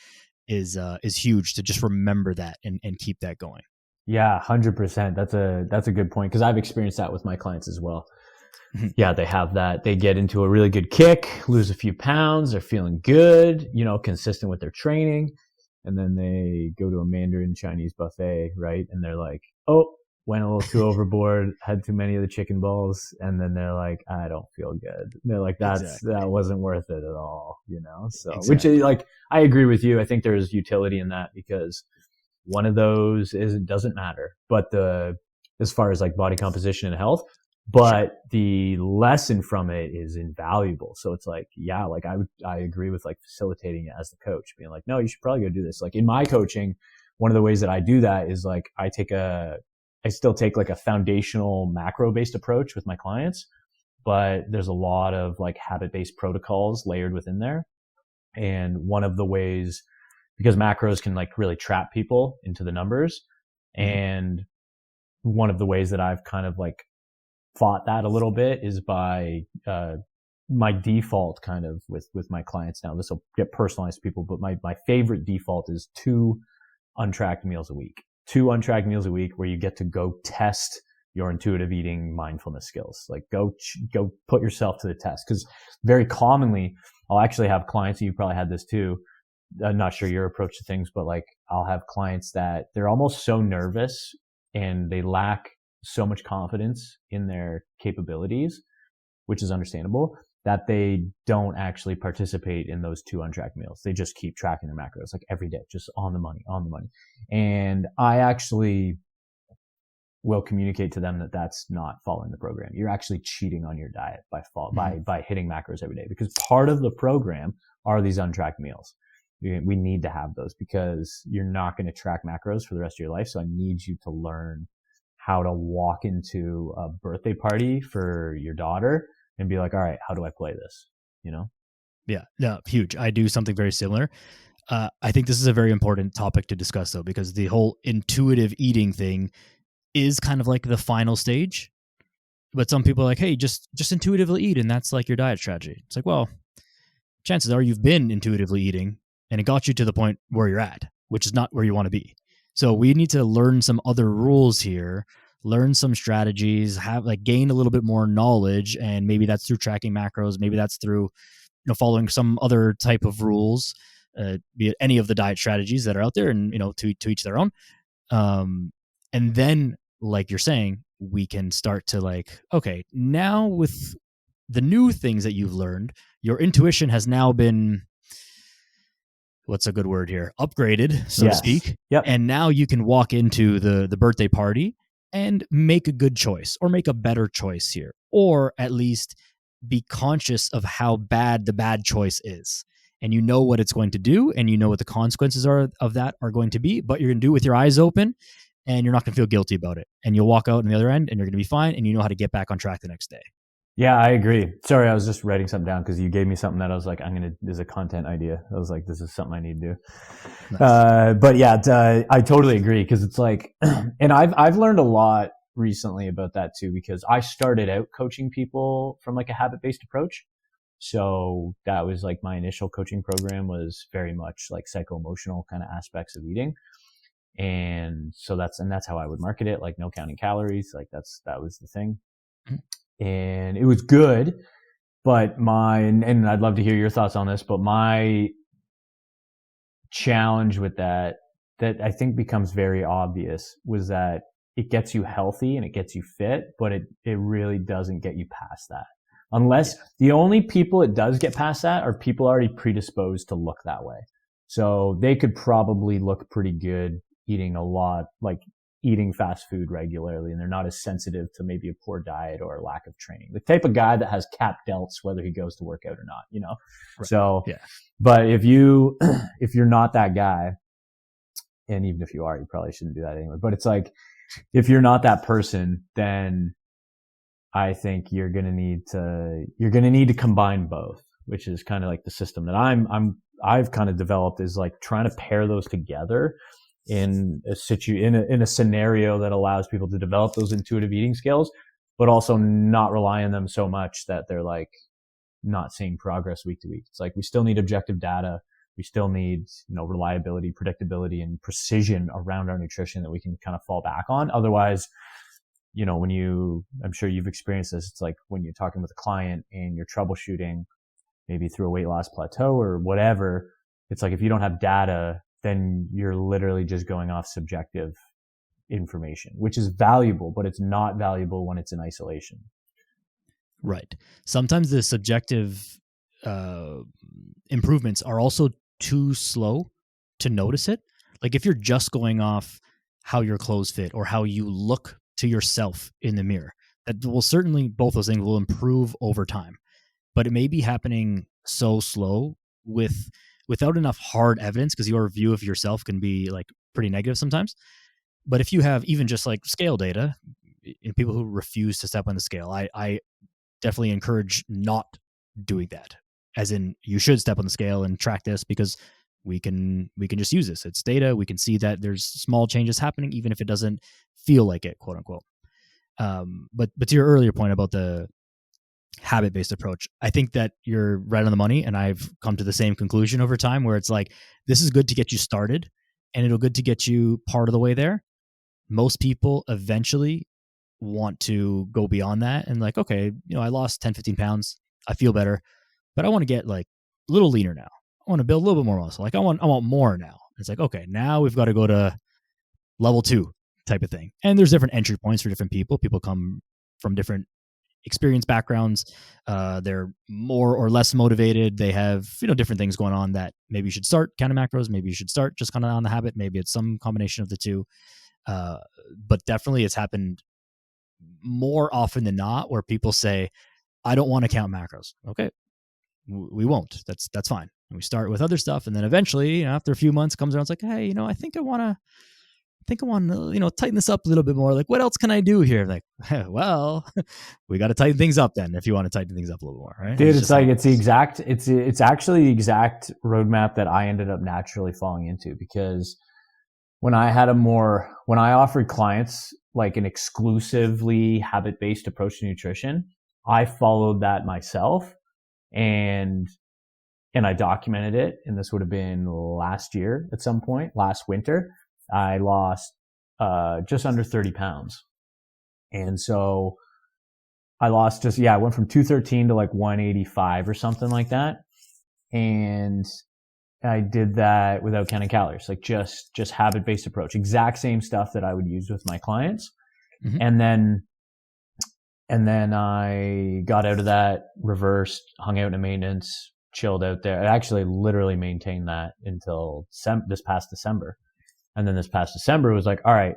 is huge, to just remember that and keep that going. Yeah, 100%. That's a good point, because I've experienced that with my clients as well. Yeah, they have that. They get into a really good kick, lose a few pounds, they're feeling good, you know, consistent with their training, and then they go to a Mandarin Chinese buffet, right? And they're like, oh, went a little too overboard, had too many of the chicken balls, and then they're like, I don't feel good. And they're like, that wasn't worth it at all, you know? So, which is like, I agree with you. I think there's utility in that, because one of those doesn't matter, but as far as like body composition and health, but the lesson from it is invaluable. So it's like, yeah, like I agree with like facilitating it as the coach, being like, no, you should probably go do this. Like in my coaching, one of the ways that I do that is like, I still take like a foundational macro based approach with my clients, but there's a lot of like habit based protocols layered within there. And one of the ways, because macros can like really trap people into the numbers. And one of the ways that I've kind of like fought that a little bit is by my default kind of with my clients now. This will get personalized to people, but my favorite default is 2 untracked meals a week. 2 untracked meals a week where you get to go test your intuitive eating mindfulness skills. Like go put yourself to the test. Because very commonly, I'll actually have clients, and you probably had this too. I'm not sure your approach to things, but like I'll have clients that they're almost so nervous and they lack so much confidence in their capabilities, which is understandable, that they don't actually participate in those 2 untracked meals. They just keep tracking their macros like every day, just on the money. And I actually will communicate to them that that's not following the program. You're actually cheating on your diet by hitting macros every day, because part of the program are these untracked meals. We need to have those because you're not going to track macros for the rest of your life. So I need you to learn how to walk into a birthday party for your daughter and be like, all right, how do I play this? You know? Yeah, no, huge. I do something very similar. I think this is a very important topic to discuss, though, because the whole intuitive eating thing is kind of like the final stage. But some people are like, hey, just intuitively eat, and that's like your diet strategy. It's like, well, chances are you've been intuitively eating, and it got you to the point where you're at, which is not where you want to be. So we need to learn some other rules here, learn some strategies, gain a little bit more knowledge, and maybe that's through tracking macros, maybe that's through following some other type of rules, be it any of the diet strategies that are out there, and to each their own. And then, like you're saying, we can start to like, okay, now with the new things that you've learned, your intuition has now been, what's a good word here, upgraded, so to speak. Yep. And now you can walk into the birthday party and make a good choice, or make a better choice here, or at least be conscious of how bad the bad choice is. And you know what it's going to do, and you know what the consequences of that are going to be, but you're going to do it with your eyes open, and you're not going to feel guilty about it. And you'll walk out on the other end, and you're going to be fine, and you know how to get back on track the next day. Yeah, I agree. Sorry, I was just writing something down because you gave me something that I was like, there's a content idea. I was like, this is something I need to do. Nice. But yeah, I totally agree, because it's like, and I've learned a lot recently about that too, because I started out coaching people from like a habit-based approach. So that was like my initial coaching program was very much like psycho-emotional kind of aspects of eating. And so that's how I would market it, like no counting calories. Like that was the thing. Mm-hmm. And it was good, but and I'd love to hear your thoughts on this, but my challenge with that I think becomes very obvious was that it gets you healthy and it gets you fit, but it really doesn't get you past that. Unless the only people it does get past that are people already predisposed to look that way. So they could probably look pretty good eating a lot, like eating fast food regularly, and they're not as sensitive to maybe a poor diet or a lack of training. The type of guy that has cap delts, whether he goes to work out or not, Right. So, yeah. But if you're not that guy, and even if you are, you probably shouldn't do that anyway. But it's like, if you're not that person, then I think you're going to need to combine both, which is kind of like the system that I've kind of developed, is like trying to pair those together in a scenario that allows people to develop those intuitive eating skills, but also not rely on them so much that they're like not seeing progress week to week. It's like, we still need objective data. We still need, reliability, predictability, and precision around our nutrition that we can kind of fall back on. Otherwise, I'm sure you've experienced this. It's like when you're talking with a client and you're troubleshooting maybe through a weight loss plateau or whatever, it's like, if you don't have data, then you're literally just going off subjective information, which is valuable, but it's not valuable when it's in isolation. Right. Sometimes the subjective improvements are also too slow to notice it. Like if you're just going off how your clothes fit or how you look to yourself in the mirror, that will certainly, both those things will improve over time, but it may be happening so slow without enough hard evidence, because your view of yourself can be like pretty negative sometimes. But if you have even just like scale data, people who refuse to step on the scale, I definitely encourage not doing that. As in, you should step on the scale and track this, because we can just use this. It's data. We can see that there's small changes happening, even if it doesn't feel like it, quote unquote. But to your earlier point about the habit-based approach, I think that you're right on the money, and I've come to the same conclusion over time, where it's like, this is good to get you started, and it'll good to get you part of the way there. Most people eventually want to go beyond that and like, okay, I lost 10, 15 pounds. I feel better, but I want to get like a little leaner now. I want to build a little bit more muscle. Like I want more now. It's like, okay, now we've got to go to level 2 type of thing. And there's different entry points for different people. People come from different experience backgrounds. They're more or less motivated. They have, different things going on that maybe you should start counting macros. Maybe you should start just kind of on the habit. Maybe it's some combination of the two. But definitely it's happened more often than not where people say, I don't want to count macros. Okay, we won't. That's fine. And we start with other stuff. And then eventually, after a few months comes around, it's like, hey, I think I want to, tighten this up a little bit more. Like, what else can I do here? Like, well, we got to tighten things up then if you want to tighten things up a little more, right? Dude, it's actually the exact roadmap that I ended up naturally falling into, because when I offered clients like an exclusively habit-based approach to nutrition, I followed that myself and I documented it. And this would have been last year at some point, last winter. I lost just under 30 pounds. And so I lost I went from 213 to like 185 or something like that. And I did that without counting calories, like just habit-based approach, exact same stuff that I would use with my clients. Mm-hmm. And then I got out of that, reversed, hung out in maintenance, chilled out there. I actually literally maintained that until this past December. And then this past December was like, all right,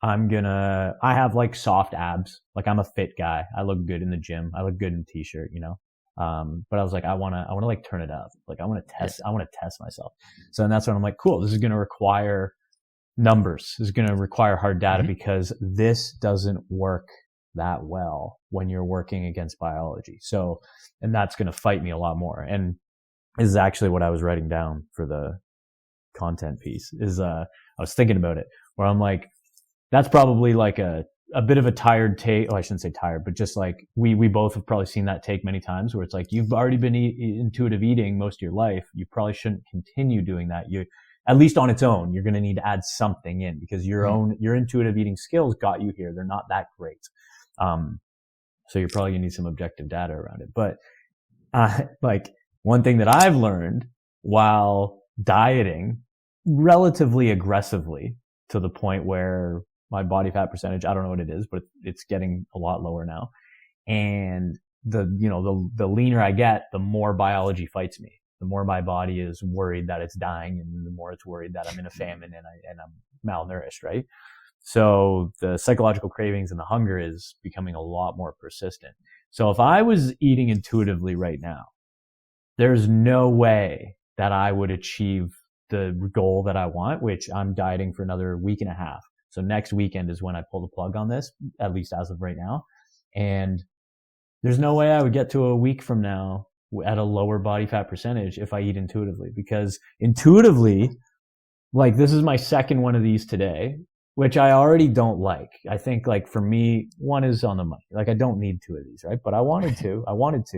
I have like soft abs. Like I'm a fit guy. I look good in the gym. I look good in a t-shirt, but I was like, I want to like turn it up. Like I want to test myself. So and that's when I'm like, cool, this is going to require numbers. This is going to require hard data, mm-hmm. because this doesn't work that well when you're working against biology. So, and that's going to fight me a lot more. And this is actually what I was writing down for the content piece is, I was thinking about it where I'm like, that's probably like a bit of a tired take. Oh, I shouldn't say tired, but just like we both have probably seen that take many times where it's like, you've already been intuitive eating most of your life. You probably shouldn't continue doing that. At least on its own, you're going to need to add something in because your intuitive eating skills got you here. They're not that great. So you're probably gonna need some objective data around it. But, like one thing that I've learned while dieting relatively aggressively to the point where my body fat percentage, I don't know what it is, but it's getting a lot lower now. And the leaner I get, the more biology fights me. The more my body is worried that it's dying, and the more it's worried that I'm in a famine and I'm malnourished, right? So the psychological cravings and the hunger is becoming a lot more persistent. So if I was eating intuitively right now, there's no way that I would achieve the goal that I want, which I'm dieting for another week and a half. So next weekend is when I pull the plug on this, at least as of right now. And there's no way I would get to a week from now at a lower body fat percentage if I eat intuitively, because intuitively, like this is my second one of these today, which I already don't like. I think like for me, one is on the money. Like I don't need two of these, right? But I wanted to,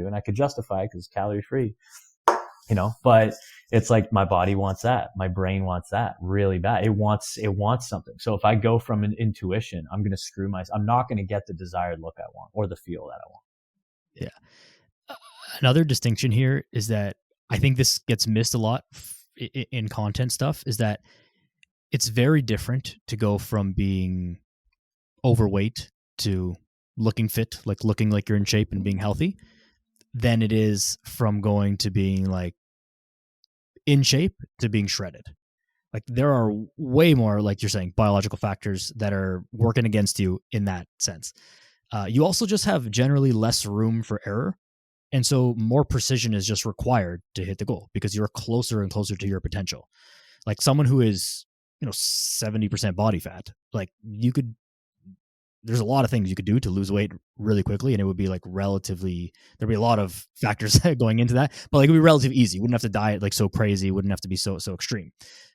and I could justify it because it's calorie free, but it's like my body wants that. My brain wants that really bad. It wants something. So if I go from an intuition, I'm going to screw myself. I'm not going to get the desired look I want or the feel that I want. Yeah. Another distinction here is that I think this gets missed a lot in content stuff is that it's very different to go from being overweight to looking fit, like looking like you're in shape and being healthy, than it is from going to being like in shape to being shredded. Like there are way more, like you're saying, biological factors that are working against you in that sense. You also just have generally less room for error. And so more precision is just required to hit the goal because you're closer and closer to your potential. Like someone who is, 70% body fat, like there's a lot of things you could do to lose weight really quickly. And it would be like there'd be a lot of factors going into that, but like it would be relatively easy. You wouldn't have to diet like so crazy. Wouldn't have to be so extreme.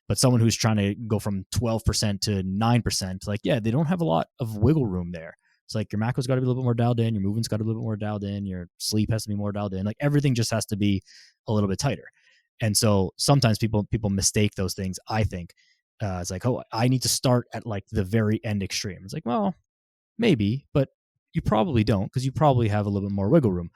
But someone who's trying to go from 12% to 9%, like, yeah, they don't have a lot of wiggle room there. It's like your macros got to be a little bit more dialed in. Your movement's got to be a little bit more dialed in. Your sleep has to be more dialed in. Like everything just has to be a little bit tighter. And so sometimes people mistake those things. I think it's like, oh, I need to start at like the very end extreme. It's like, well, Maybe, but you probably don't, because you probably have a little bit more wiggle room.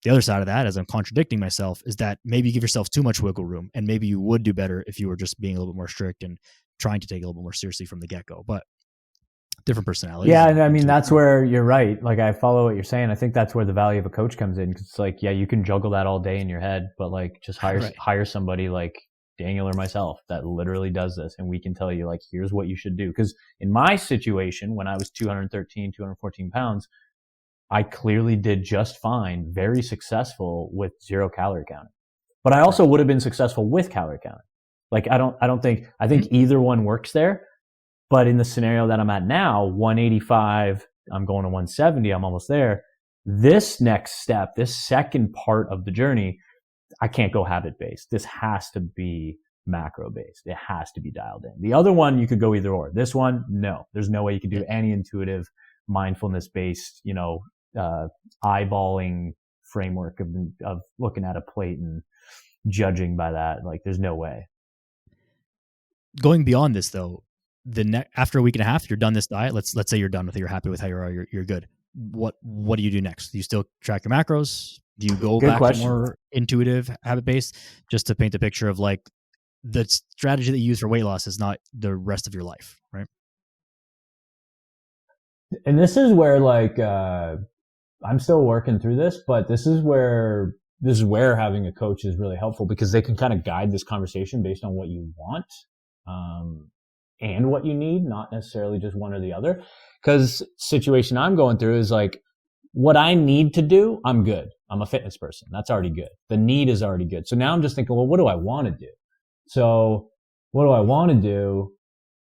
The other side of that, as I'm contradicting myself, is that maybe you give yourself too much wiggle room, and maybe you would do better if you were just being a little bit more strict and trying to take it a little bit more seriously from the get-go. But different personalities. Yeah, and I mean, that's where you're right. Like, I follow what you're saying. I think that's where the value of a coach comes in. 'Cause it's like, yeah, you can juggle that all day in your head, but like, just hire somebody like Daniel or myself that literally does this, and we can tell you, like, here's what you should do. Because in my situation, when I was 213, 214 pounds, I clearly did just fine, very successful with 0 calorie counting. But I also would have been successful with calorie counting. Like, I think either one works there. But in the scenario that I'm at now, 185, I'm going to 170, I'm almost there. This next step, this second part of the journey, I can't go habit based. This has to be macro based. It has to be dialed in. The other one, you could go either or. This one, no. There's no way you could do any intuitive, mindfulness based, eyeballing framework of looking at a plate and judging by that. Like, there's no way. Going beyond this, though, after a week and a half, you're done this diet. Let's say you're done with it. You're happy with how you are. You're good. What do you do next? Do you still track your macros? Do you go back to more intuitive, habit based, just to paint the picture of like the strategy that you use for weight loss is not the rest of your life, right? And this is where like I'm still working through this, but this is where having a coach is really helpful, because they can kind of guide this conversation based on what you want. And what you need, not necessarily just one or the other. Because situation I'm going through is like, what I need to do, I'm good. I'm a fitness person. That's already good. The need is already good. So now I'm just thinking, well, what do I want to do? So what do I want to do?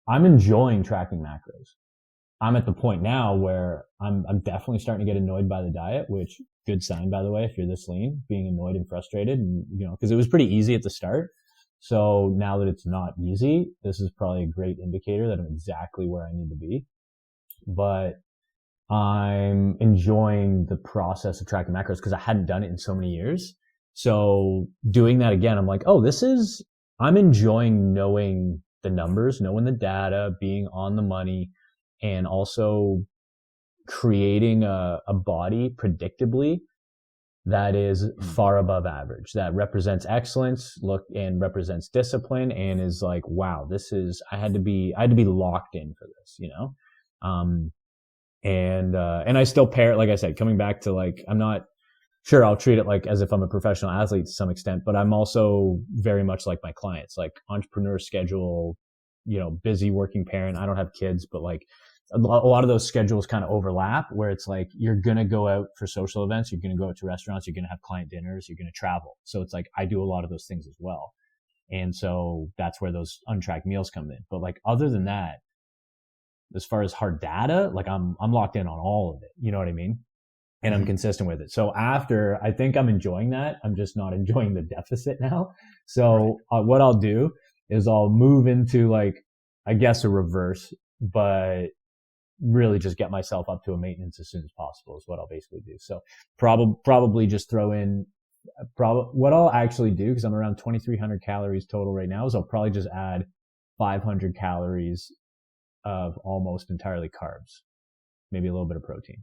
I'm enjoying tracking macros. I'm at the point now where I'm definitely starting to get annoyed by the diet, which good sign, by the way, if you're this lean, being annoyed and frustrated, and, because it was pretty easy at the start. So now that it's not easy, this is probably a great indicator that I'm exactly where I need to be. But I'm enjoying the process of tracking macros because I hadn't done it in so many years. So doing that again, I'm like, I'm enjoying knowing the numbers, knowing the data, being on the money, and also creating a body predictably that is far above average, that represents excellence, and represents discipline, and is like, wow, I had to be locked in for this, and I still pair, like I said, coming back to like, I'm not sure, I'll treat it like as if I'm a professional athlete to some extent, but I'm also very much like my clients, like entrepreneur schedule, busy working parent. I don't have kids, but like, a lot of those schedules kind of overlap, where it's like, you're going to go out for social events, you're going to go out to restaurants, you're going to have client dinners, you're going to travel. So it's like, I do a lot of those things as well. And so that's where those untracked meals come in. But like, other than that, as far as hard data, like I'm locked in on all of it. You know what I mean? And I'm consistent with it. So I think I'm enjoying that. I'm just not enjoying the deficit now. So what I'll do is I'll move into like, I guess a reverse, but really just get myself up to a maintenance as soon as possible is what I'll basically do. So probably just throw in, what I'll actually do, because I'm around 2,300 calories total right now, is I'll probably just add 500 calories of almost entirely carbs, maybe a little bit of protein.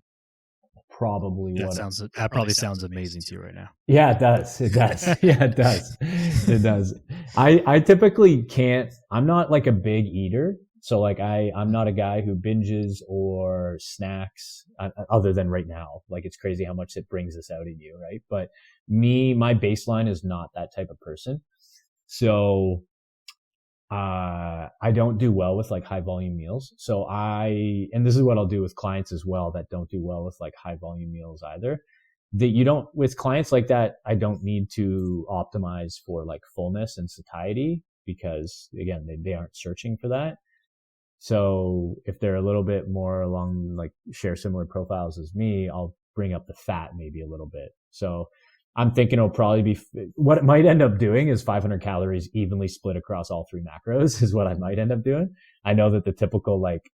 Probably that probably sounds amazing to you right now. Yeah, it does. It does. Yeah, it does. It does. I typically can't, I'm not like a big eater. So like I'm not a guy who binges or snacks other than right now. Like, it's crazy how much it brings this out in you, right? But my baseline is not that type of person. So I don't do well with like high volume meals. So and this is what I'll do with clients as well that don't do well with like high volume meals either. With clients like that, I don't need to optimize for like fullness and satiety, because again, they aren't searching for that. So if they're a little bit more along, like share similar profiles as me, I'll bring up the fat maybe a little bit. So I'm thinking it'll probably be, what it might end up doing is 500 calories evenly split across all 3 macros is what I might end up doing. I know that the typical like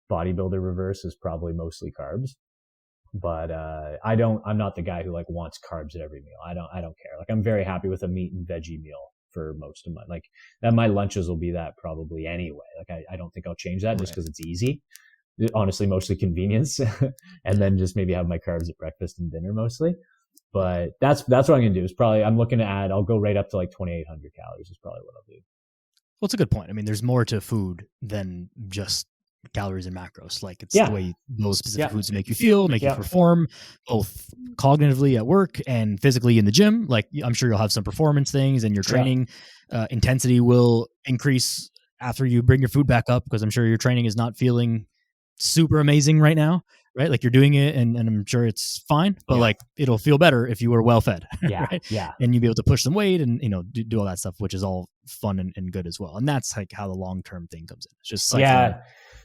bodybuilder reverse is probably mostly carbs, but I'm not the guy who like wants carbs at every meal. I don't care. Like, I'm very happy with a meat and veggie meal for most of my lunches will be that probably anyway. Like, I don't think I'll change that just because it's easy. honestly, mostly convenience, and then just maybe have my carbs at breakfast and dinner mostly. But that's what I'm gonna do. Is probably I'm looking to add. I'll go right up to like 2,800 calories. Is probably what I'll do. Well, it's a good point. I mean, there's more to food than just calories and macros. Like it's the way those specific foods make you feel, make you perform, both cognitively at work and physically in the gym. Like I'm sure you'll have some performance things, and your training intensity will increase after you bring your food back up, because I'm sure your training is not feeling super amazing right now, right? Like you're doing it and I'm sure it's fine, but like it'll feel better if you were well fed, right? Yeah. And you'll be able to push some weight and, do all that stuff, which is all fun and good as well. And that's like how the long-term thing comes in. It's just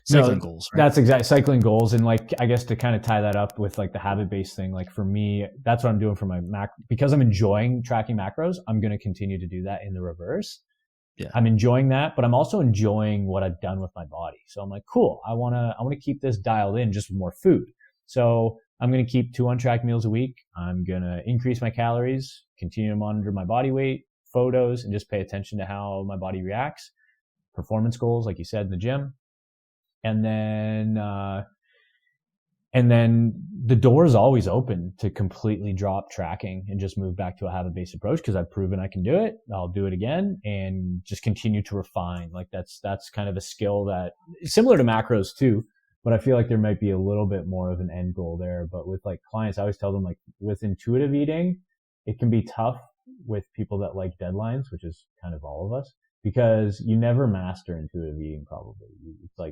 cycling goals, right? That's exactly cycling goals. And like, I guess to kind of tie that up with like the habit-based thing, like for me, that's what I'm doing for my because I'm enjoying tracking macros. I'm going to continue to do that in the reverse. Yeah. I'm enjoying that, but I'm also enjoying what I've done with my body. So I'm like, cool. I want to keep this dialed in just with more food. So I'm going to keep 2 untracked meals a week. I'm going to increase my calories, continue to monitor my body weight, photos, and just pay attention to how my body reacts. Performance goals, like you said, in the gym. And then the door is always open to completely drop tracking and just move back to a habit-based approach, because I've proven I can do it. I'll do it again and just continue to refine. Like that's kind of a skill that similar to macros too, but I feel like there might be a little bit more of an end goal there. But with like clients, I always tell them like with intuitive eating, it can be tough with people that like deadlines, which is kind of all of us, because you never master intuitive eating probably.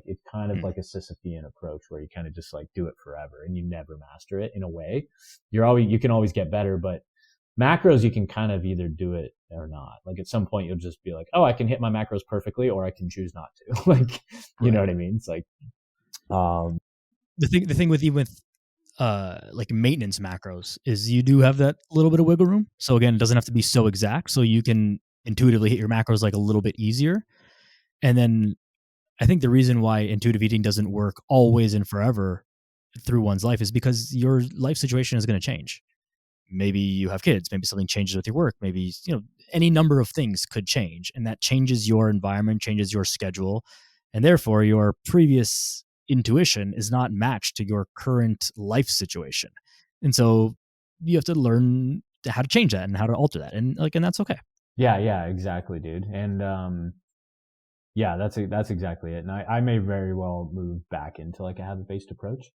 It's kind of like a Sisyphean approach where you kind of just like do it forever and you never master it in a way. You can always get better, but macros, you can kind of either do it or not. Like at some point you'll just be like, oh, I can hit my macros perfectly, or I can choose not to. Like, you know what I mean? It's like, the thing with even with like maintenance macros is you do have that little bit of wiggle room. So again, it doesn't have to be so exact. So you can intuitively hit your macros like a little bit easier. And then I think the reason why intuitive eating doesn't work always and forever through one's life is because your life situation is going to change. Maybe you have kids, maybe something changes with your work, maybe, any number of things could change, and that changes your environment, changes your schedule. And therefore your previous intuition is not matched to your current life situation. And so you have to learn how to change that and how to alter that. And that's okay. Yeah, exactly, dude. And that's exactly it. And I may very well move back into like a habit-based approach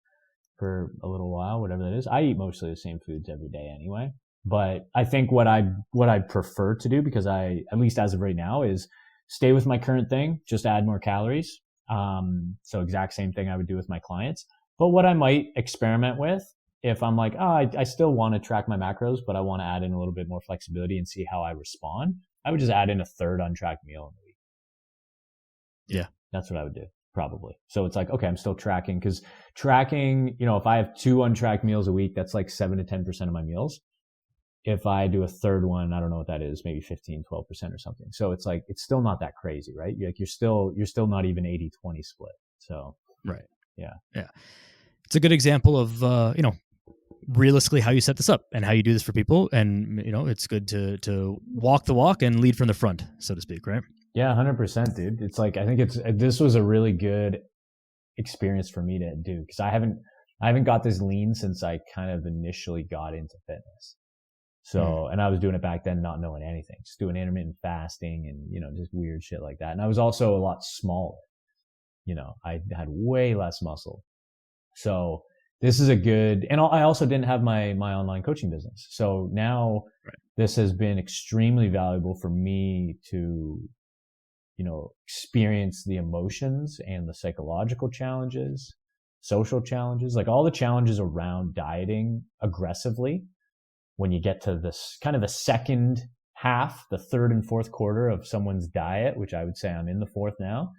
for a little while, whatever that is. I eat mostly the same foods every day anyway. But I think what I prefer to do, because at least as of right now, is stay with my current thing, just add more calories. So exact same thing I would do with my clients. But what I might experiment with, if I'm like, I still want to track my macros, but I want to add in a little bit more flexibility and see how I respond, I would just add in a third untracked meal in the week. Yeah. That's what I would do, probably. So it's like, okay, I'm still tracking, because tracking, if I have 2 untracked meals a week, that's like 7 to 10% of my meals. If I do a third one, I don't know what that is, maybe 15, 12% or something. So it's like, it's still not that crazy, right? You're still not even 80-20 split. So. Right. Yeah. Yeah. It's a good example of, realistically how you set this up and how you do this for people. And, it's good to walk the walk and lead from the front, so to speak. Right. Yeah. 100%, dude. It's like, I think this was a really good experience for me to do, because I haven't got this lean since I kind of initially got into fitness. So, and I was doing it back then, not knowing anything, just doing intermittent fasting and, just weird shit like that. And I was also a lot smaller. I had way less muscle. So this is a good, and I also didn't have my online coaching business. So now This has been extremely valuable for me to, experience the emotions and the psychological challenges, social challenges, like all the challenges around dieting aggressively. When you get to this kind of the second half, the third and fourth quarter of someone's diet, which I would say I'm in the fourth now.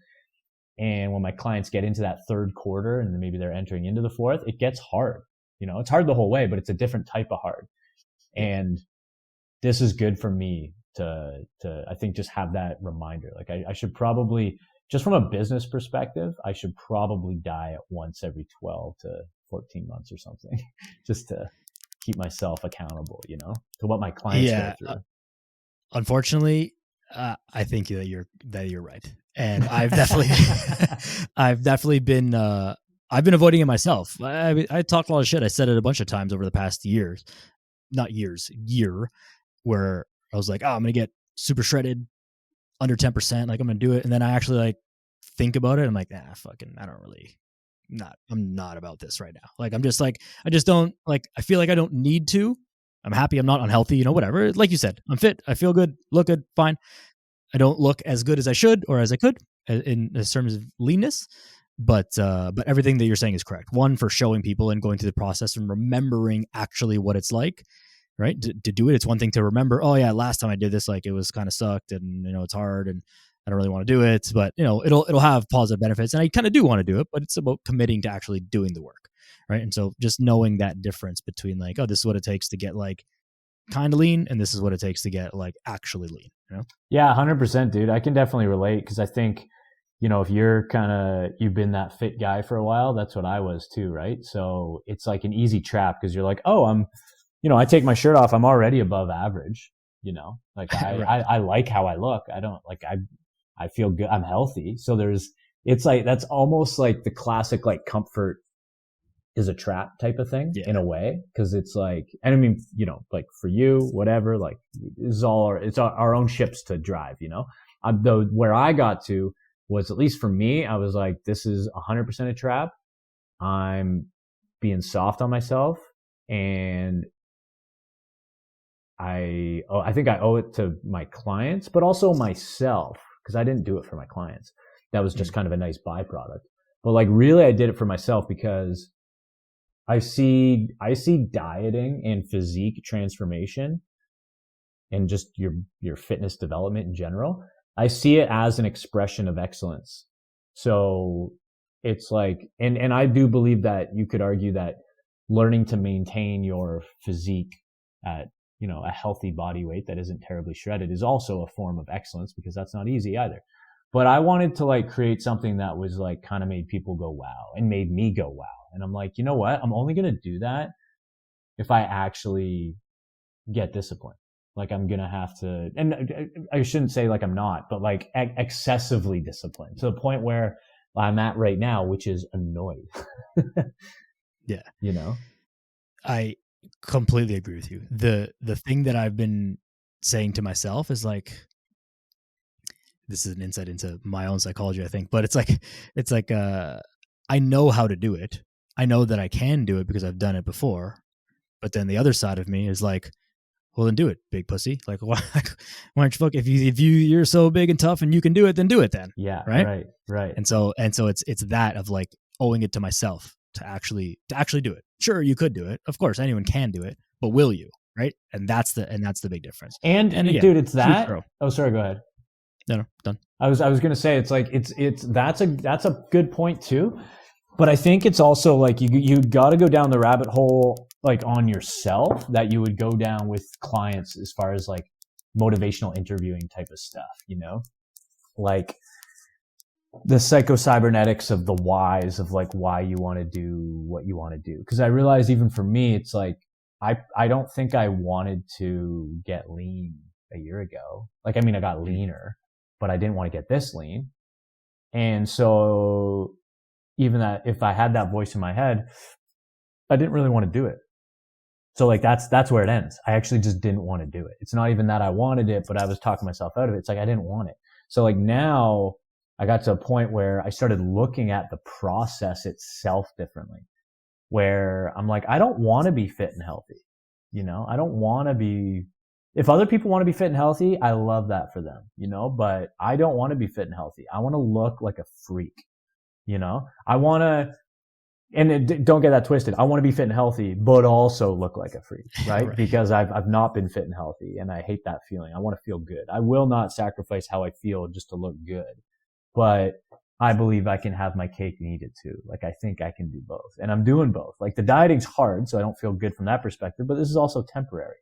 And when my clients get into that third quarter and then maybe they're entering into the fourth, it gets hard. It's hard the whole way, but it's a different type of hard. And this is good for me to I think just have that reminder. Like I should probably, just from a business perspective, I should probably diet once every 12 to 14 months or something, just to keep myself accountable, to what my clients go through. Unfortunately, I think that you're right. And I've definitely been, I've been avoiding it myself. I talked a lot of shit. I said it a bunch of times over the past year, where I was like, oh, I'm going to get super shredded under 10%. Like I'm going to do it. And then I actually like think about it. I'm like, fucking, I'm not about this right now. Like, I'm just like, I just don't like, I feel like I don't need to. I'm happy. I'm not unhealthy, whatever. Like you said, I'm fit. I feel good, look good, fine. I don't look as good as I should or as I could in terms of leanness. But everything that you're saying is correct. One, for showing people and going through the process and remembering actually what it's like, right? To do it. It's one thing to remember, oh yeah, last time I did this, like it was kind of sucked and it's hard and I don't really want to do it, but it'll have positive benefits. And I kind of do want to do it, but it's about committing to actually doing the work. Right. And so just knowing that difference between like, oh, this is what it takes to get like kind of lean. And this is what it takes to get like actually lean, Yeah, 100%, dude. I can definitely relate because I think, if you've been that fit guy for a while, that's what I was too. Right. So it's like an easy trap because you're like, oh, I take my shirt off. I'm already above average, like Right. I like how I look. I don't like, I feel good. I'm healthy. So it's like, that's almost like the classic, like comfort is a trap type of thing in a way. Cause it's like, and I mean, like for you, whatever, like it's our own ships to drive, though where I got to was, at least for me, I was like, this is 100% a trap. I'm being soft on myself, and I think I owe it to my clients, but also myself, because I didn't do it for my clients. That was just kind of a nice byproduct. But like really I did it for myself because I see dieting and physique transformation and just your fitness development in general. I see it as an expression of excellence. So it's like, and I do believe that you could argue that learning to maintain your physique at, a healthy body weight that isn't terribly shredded is also a form of excellence, because that's not easy either. But I wanted to like create something that was like kind of made people go wow and made me go wow. And I'm like, you know what? I'm only going to do that if I actually get disciplined. Like I'm going to have to, and I shouldn't say like I'm not, but like excessively disciplined to the point where I'm at right now, which is annoyed. Yeah. I completely agree with you. The thing that I've been saying to myself is like, this is an insight into my own psychology, I think, but it's like, I know how to do it. I know that I can do it because I've done it before. But then the other side of me is like, well, then do it, big pussy. Like, why aren't you if you're so big and tough and you can do it, then do it then. Yeah. Right. Right. And so it's that of like owing it to myself to actually do it. Sure, you could do it. Of course, anyone can do it, but will you? Right. And that's the big difference. And again, dude, it's that. Oh, sorry. Go ahead. No, done. I was going to say, it's like, that's a good point too. But I think it's also like you got to go down the rabbit hole like on yourself that you would go down with clients as far as like motivational interviewing type of stuff, like the psycho-cybernetics of the whys of like why you want to do what you want to do. Because I realized even for me, it's like I don't think I wanted to get lean a year ago. Like, I mean, I got leaner, but I didn't want to get this lean. And so even that, if I had that voice in my head, I didn't really want to do it. So like, that's where it ends. I actually just didn't want to do it. It's not even that I wanted it, but I was talking myself out of it. It's like, I didn't want it. So like now I got to a point where I started looking at the process itself differently, where I'm like, I don't want to be fit and healthy. I don't want to be, if other people want to be fit and healthy, I love that for them, but I don't want to be fit and healthy. I want to look like a freak. I want to, and don't get that twisted. I want to be fit and healthy, but also look like a freak, right? Right. Because I've not been fit and healthy, and I hate that feeling. I want to feel good. I will not sacrifice how I feel just to look good, but I believe I can have my cake and eat it too. Like, I think I can do both, and I'm doing both. Like, the dieting's hard, so I don't feel good from that perspective, but this is also temporary.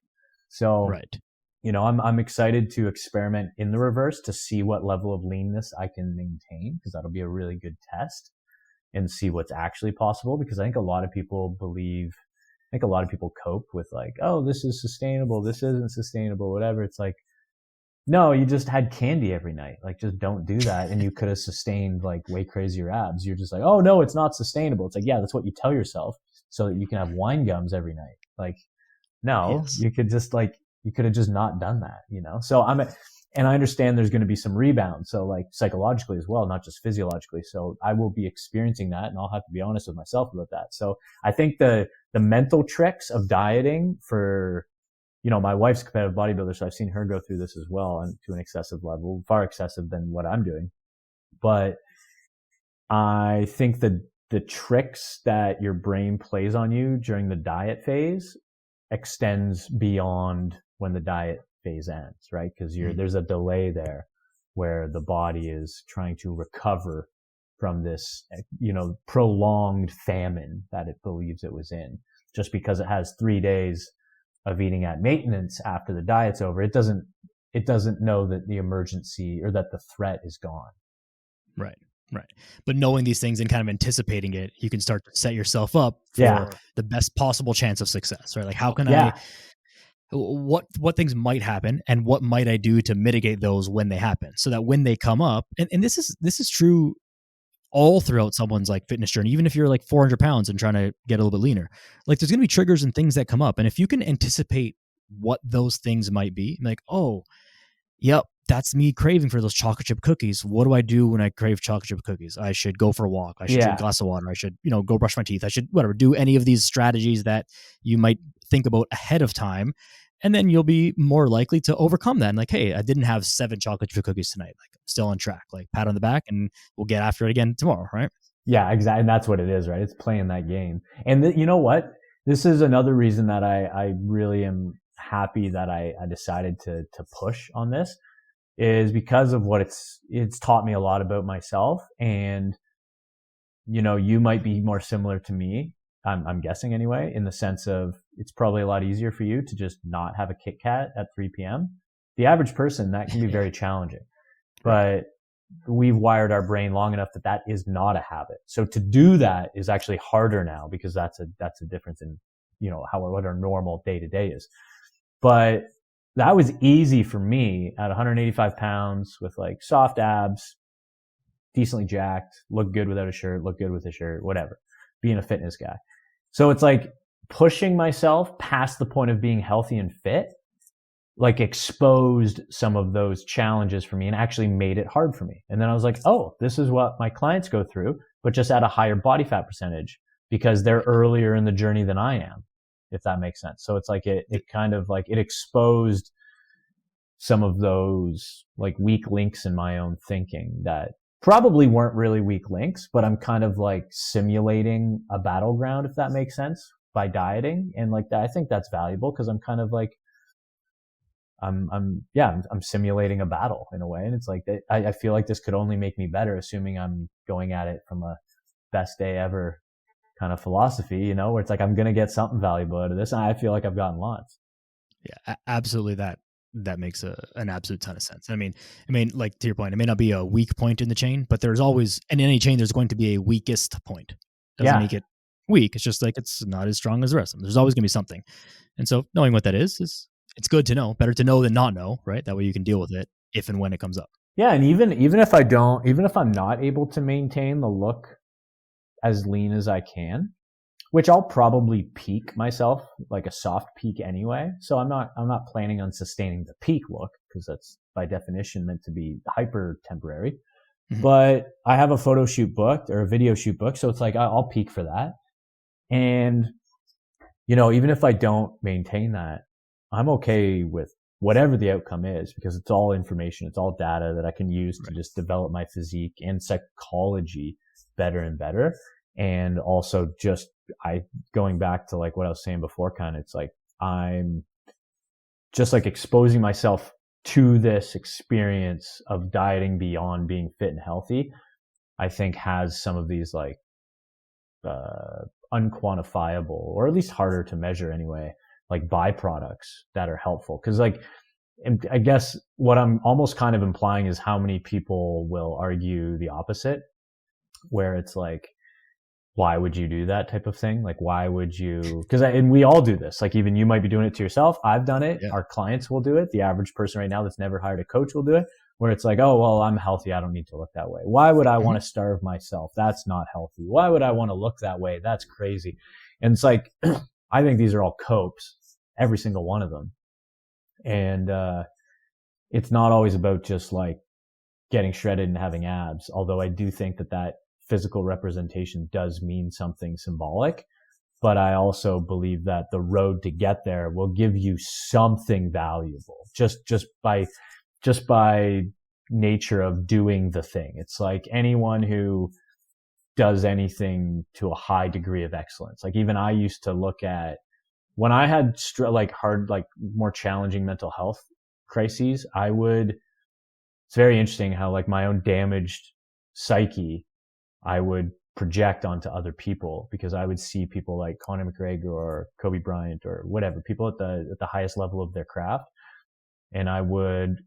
So, right. I'm excited to experiment in the reverse to see what level of leanness I can maintain, because that'll be a really good test, and see what's actually possible. Because I think a lot of people cope with like, oh, this is sustainable, this isn't sustainable, whatever. It's like, no, you just had candy every night. Like, just don't do that. And you could have sustained like way crazier abs. You're just like, oh no, it's not sustainable. It's like, yeah, that's what you tell yourself so that you can have wine gums every night. Like, no, Yes. you could just like, you could have just not done that, you know? So and I understand there's going to be some rebound. So like psychologically as well, not just physiologically. So I will be experiencing that, and I'll have to be honest with myself about that. So I think the mental tricks of dieting for, you know, my wife's a competitive bodybuilder, so I've seen her go through this as well, and to an excessive level, far excessive than what I'm doing. But I think the tricks that your brain plays on you during the diet phase extends beyond when the diet phase ends, right? Because there's a delay there where the body is trying to recover from this, you know, prolonged famine that it believes it was in. Just because it has 3 days of eating at maintenance after the diet's over, it doesn't know that the emergency or that the threat is gone. Right. Right. But knowing these things and kind of anticipating it, you can start to set yourself up for the best possible chance of success, right? Like, how can what things might happen and what might I do to mitigate those when they happen, so that when they come up, and this is true all throughout someone's like fitness journey, even if you're like 400 pounds and trying to get a little bit leaner, like there's going to be triggers and things that come up. And if you can anticipate what those things might be, like, oh, yep, that's me craving for those chocolate chip cookies. What do I do when I crave chocolate chip cookies? I should go for a walk. I should drink a glass of water. I should, you know, go brush my teeth. I should, whatever, do any of these strategies that you might think about ahead of time. And then you'll be more likely to overcome that. And like, hey, I didn't have 7 chocolate chip cookies tonight. Like, I'm still on track. Like, pat on the back, and we'll get after it again tomorrow, right? Yeah, exactly. And that's what it is, right? It's playing that game. And you know what? This is another reason that I really am happy that I decided to push on this, is because of what it's taught me a lot about myself. And, you know, you might be more similar to me, I'm guessing anyway, in the sense of it's probably a lot easier for you to just not have a Kit Kat at 3 p.m. The average person, that can be very challenging. But we've wired our brain long enough that is not a habit. So to do that is actually harder now, because that's a difference in, you know, what our normal day to day is. But that was easy for me at 185 pounds with like soft abs, decently jacked, look good without a shirt, look good with a shirt, whatever, being a fitness guy. So it's like pushing myself past the point of being healthy and fit, like exposed some of those challenges for me and actually made it hard for me. And then I was like, oh, this is what my clients go through, but just at a higher body fat percentage, because they're earlier in the journey than I am, if that makes sense. So it's like it kind of like it exposed some of those like weak links in my own thinking that probably weren't really weak links, but I'm kind of like simulating a battleground, if that makes sense, by dieting. And like that, I think that's valuable, because I'm kind of like, I'm simulating a battle in a way. And it's like, I feel like this could only make me better, assuming I'm going at it from a best day ever kind of philosophy, you know, where it's like, I'm going to get something valuable out of this. And I feel like I've gotten lots. Yeah, absolutely. That makes an absolute ton of sense. I mean, like, to your point, it may not be a weak point in the chain, but there's always, in any chain, there's going to be a weakest point. Doesn't make it weak. It's just like, it's not as strong as the rest of them. There's always going to be something. And so knowing what that is it's good to know. Better to know than not know, right? That way you can deal with it if and when it comes up. Yeah. And even if I'm not able to maintain the look as lean as I can, which I'll probably peak myself, like a soft peak anyway. So I'm not planning on sustaining the peak look, because that's by definition meant to be hyper temporary. Mm-hmm. But I have a photo shoot booked, or a video shoot booked. So it's like, I'll peak for that. And, you know, even if I don't maintain that, I'm okay with whatever the outcome is, because it's all information. It's all data that I can use to just develop my physique and psychology better and better. And also just, going back to like what I was saying before, kind of, it's like, I'm just like exposing myself to this experience of dieting beyond being fit and healthy, I think has some of these like, unquantifiable, or at least harder to measure anyway, like byproducts that are helpful. Cause like, I guess what I'm almost kind of implying is how many people will argue the opposite, where it's like, why would you do that type of thing? Like, why would you? And we all do this. Like, even you might be doing it to yourself. I've done it. Yeah. Our clients will do it. The average person right now that's never hired a coach will do it, where it's like, oh, well, I'm healthy. I don't need to look that way. Why would I want to starve myself? That's not healthy. Why would I want to look that way? That's crazy. And it's like, I think these are all copes, every single one of them. And, it's not always about just like getting shredded and having abs. Although I do think that physical representation does mean something symbolic, but I also believe that the road to get there will give you something valuable just by nature of doing the thing. It's like anyone who does anything to a high degree of excellence. Like even I used to look at when I had more challenging mental health crises, it's very interesting how like my own damaged psyche, I would project onto other people because I would see people like Conor McGregor or Kobe Bryant or whatever, people at the highest level of their craft. And I would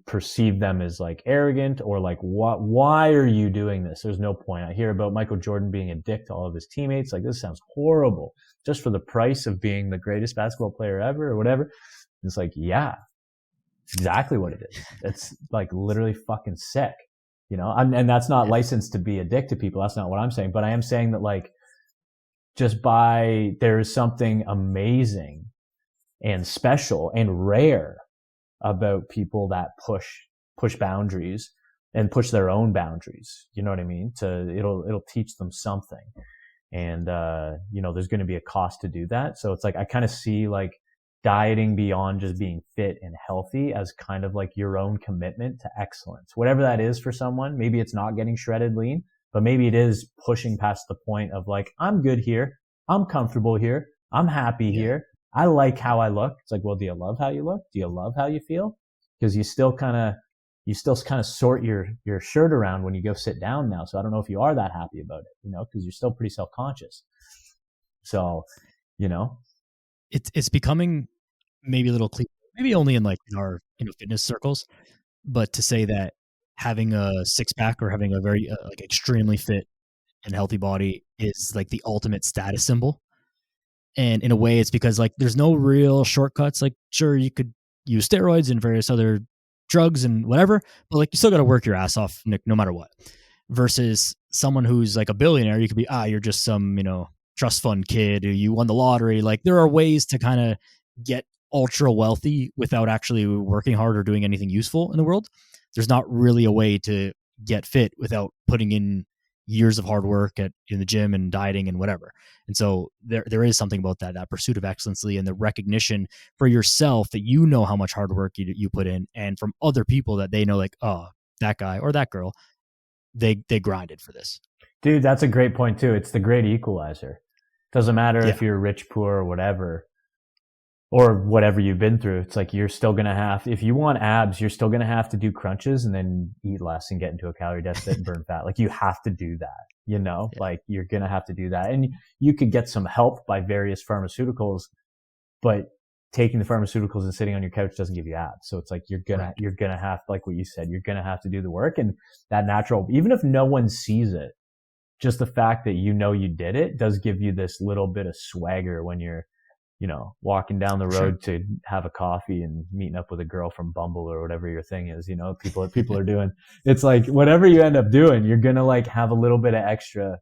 perceive them as like arrogant or like, why are you doing this? There's no point. I hear about Michael Jordan being a dick to all of his teammates. Like, this sounds horrible just for the price of being the greatest basketball player ever or whatever. It's like, yeah, exactly what it is. It's like literally fucking sick, you know? And that's not licensed to be a dick to people. That's not what I'm saying. But I am saying that like, there is something amazing and special and rare about people that push boundaries and push their own boundaries. You know what I mean? It'll teach them something. And, there's going to be a cost to do that. So it's like, I kind of see like dieting beyond just being fit and healthy as kind of like your own commitment to excellence, whatever that is for someone. Maybe it's not getting shredded lean, but maybe it is pushing past the point of like, I'm good here. I'm comfortable here. I'm happy here. I like how I look. It's like, well, do you love how you look? Do you love how you feel? Because you still kind of sort your shirt around when you go sit down now. So I don't know if you are that happy about it, because you're still pretty self-conscious. So, it's becoming maybe a little cliche, maybe only in like in our fitness circles, but to say that having a six pack or having a very like extremely fit and healthy body is like the ultimate status symbol. And in a way, it's because like there's no real shortcuts. Like, sure, you could use steroids and various other drugs and whatever, but like you still got to work your ass off no matter what. Versus someone who's like a billionaire, you could be you're just some trust fund kid, or you won the lottery. Like there are ways to kind of get ultra wealthy without actually working hard or doing anything useful in the world. There's not really a way to get fit without putting in years of hard work in the gym and dieting and whatever. And so there is something about that pursuit of excellence and the recognition for yourself that how much hard work you put in, and from other people that they know like, oh, that guy or that girl, they grinded for this. Dude, that's a great point too. It's the great equalizer. Doesn't matter if you're rich, poor, or whatever you've been through. It's like you're still going to have, if you want abs, you're still going to have to do crunches and then eat less and get into a calorie deficit and burn fat. Like you have to do that, like you're going to have to do that. And you could get some help by various pharmaceuticals, but taking the pharmaceuticals and sitting on your couch doesn't give you abs. So it's like, you're going to have, like what you said, you're going to have to do the work, and that natural, even if no one sees it, just the fact that you did it does give you this little bit of swagger when you're, walking down the road to have a coffee and meeting up with a girl from Bumble or whatever your thing is, people are doing. It's like whatever you end up doing, you're going to like have a little bit of extra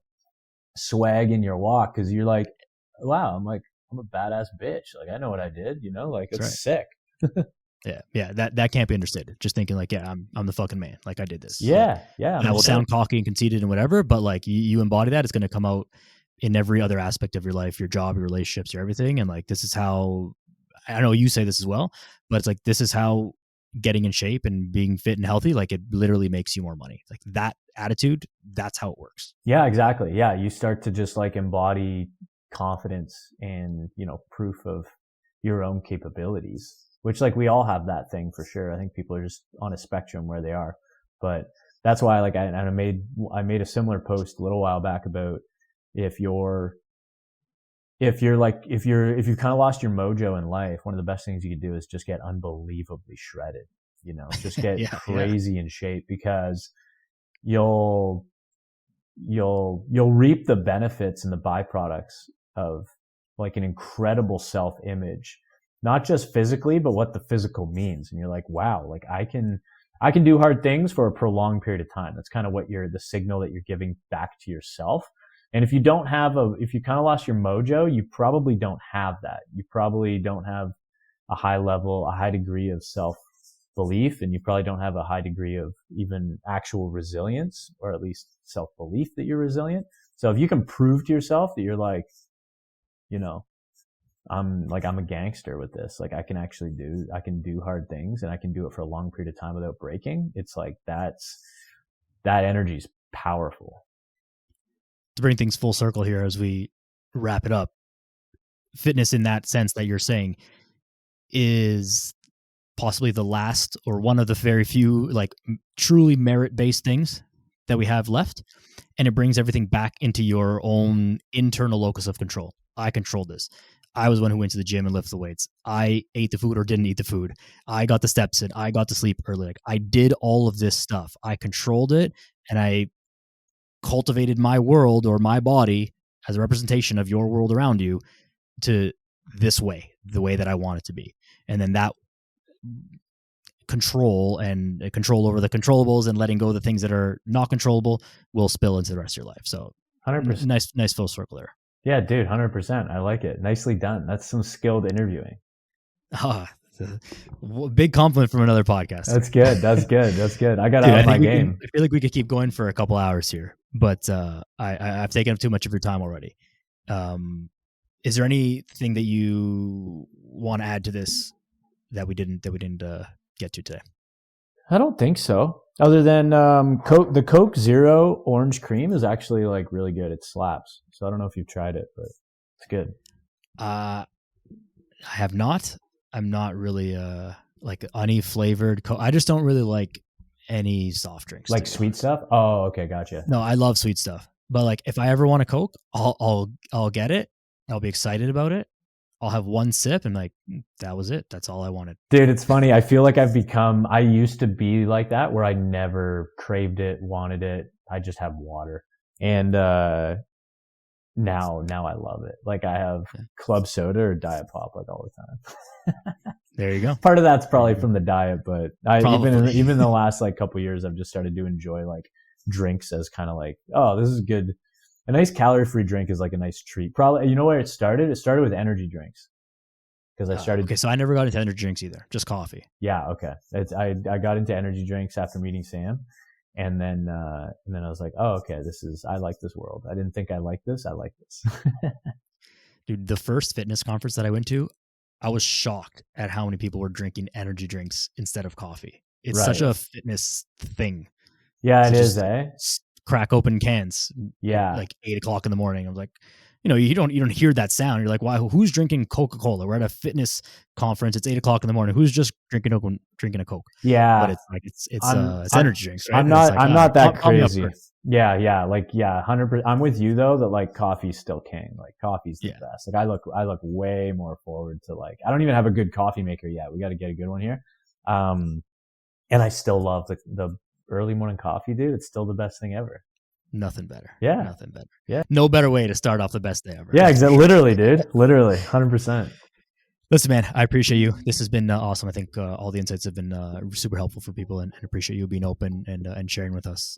swag in your walk. Cause you're like, wow, I'm a badass bitch. Like I know what I did, like it's sick. Yeah. That can't be understated. Just thinking like, I'm the fucking man. Like I did this. Yeah. And I will sound cocky and conceited and whatever, but like you embody that, it's going to come out in every other aspect of your life, your job, your relationships, your everything. And like, this is how, I know you say this as well, but it's like, this is how getting in shape and being fit and healthy, like it literally makes you more money. Like that attitude, that's how it works. Yeah, exactly. Yeah. You start to just like embody confidence and, proof of your own capabilities, which like we all have that thing for sure. I think people are just on a spectrum where they are, but that's why like I made a similar post a little while back about, if you've kind of lost your mojo in life, one of the best things you could do is just get unbelievably shredded, just get crazy in shape, because you'll you'll reap the benefits and the byproducts of like an incredible self-image, not just physically, but what the physical means. And you're like, wow, like I can do hard things for a prolonged period of time. That's kind of what the signal that you're giving back to yourself. And if you if you kind of lost your mojo, you probably don't have that. You probably don't have a high degree of self-belief, and you probably don't have a high degree of even actual resilience, or at least self-belief that you're resilient. So if you can prove to yourself that you're like, I'm a gangster with this, like I can do hard things and I can do it for a long period of time without breaking. It's like that energy is powerful. To bring things full circle here as we wrap it up, fitness in that sense that you're saying is possibly the last or one of the very few like truly merit-based things that we have left. And it brings everything back into your own internal locus of control. I control this. I was one who went to the gym and lifted the weights. I ate the food or didn't eat the food. I got the steps in. I got to sleep early. Like I did all of this stuff. I controlled it, and I cultivated my world or my body as a representation of your world around you to this way, the way that I want it to be. And then that control over the controllables and letting go of the things that are not controllable will spill into the rest of your life. So 100%. Nice full circle there. Yeah, dude, 100%. I like it. Nicely done. That's some skilled interviewing. Big compliment from another podcast. That's good. I got out of my game. I feel like we could keep going for a couple hours here, but I've taken up too much of your time already. Is there anything that you want to add to this that we didn't get to today? I don't think so. Other than the Coke Zero orange cream is actually like really good. It slaps. So I don't know if you've tried it, but it's good. I have not. I'm not really like any flavored Coke. I just don't really like any soft drinks. Like sweet stuff? Oh, okay, gotcha. No, I love sweet stuff. But like if I ever want a Coke, I'll get it. I'll be excited about it. I'll have one sip and like, that was it. That's all I wanted. Dude, it's funny. I feel like I used to be like that where I never craved it, wanted it. I just have water. And now I love it. Like I have club soda or Diet Pop like all the time. There you go. Part of that's probably from the diet, but even in the last like couple years, I've just started to enjoy like drinks as kind of like, oh, this is good. A nice calorie-free drink is like a nice treat. Probably, you know where it started? It started with energy drinks. Because I started. Okay, so I never got into energy drinks either, just coffee. Yeah, okay. I got into energy drinks after meeting Sam, and then I was like, oh, okay, I like this world. I didn't think I liked this. I like this. Dude, the first fitness conference that I went to, I was shocked at how many people were drinking energy drinks instead of coffee. It's such a fitness thing. Yeah, it is, Crack open cans. Yeah. Like 8:00 in the morning. I was like, you don't hear that sound. You're like, why? Who's drinking Coca-Cola? We're at a fitness conference. It's 8:00 in the morning. Who's just drinking a Coke? Yeah. But it's like, it's energy drinks, right? I'm not that crazy. Yeah. Like, 100%. I'm with you though, that like coffee's still king. Like coffee's the best. Like I look way more forward to like, I don't even have a good coffee maker yet. We got to get a good one here. And I still love the early morning coffee, dude. It's still the best thing ever. Nothing better. Yeah. Nothing better. Yeah. No better way to start off the best day ever. Yeah, exactly. Literally, dude. Literally. 100%. Listen, man, I appreciate you. This has been awesome. I think all the insights have been super helpful for people, and appreciate you being open and sharing with us.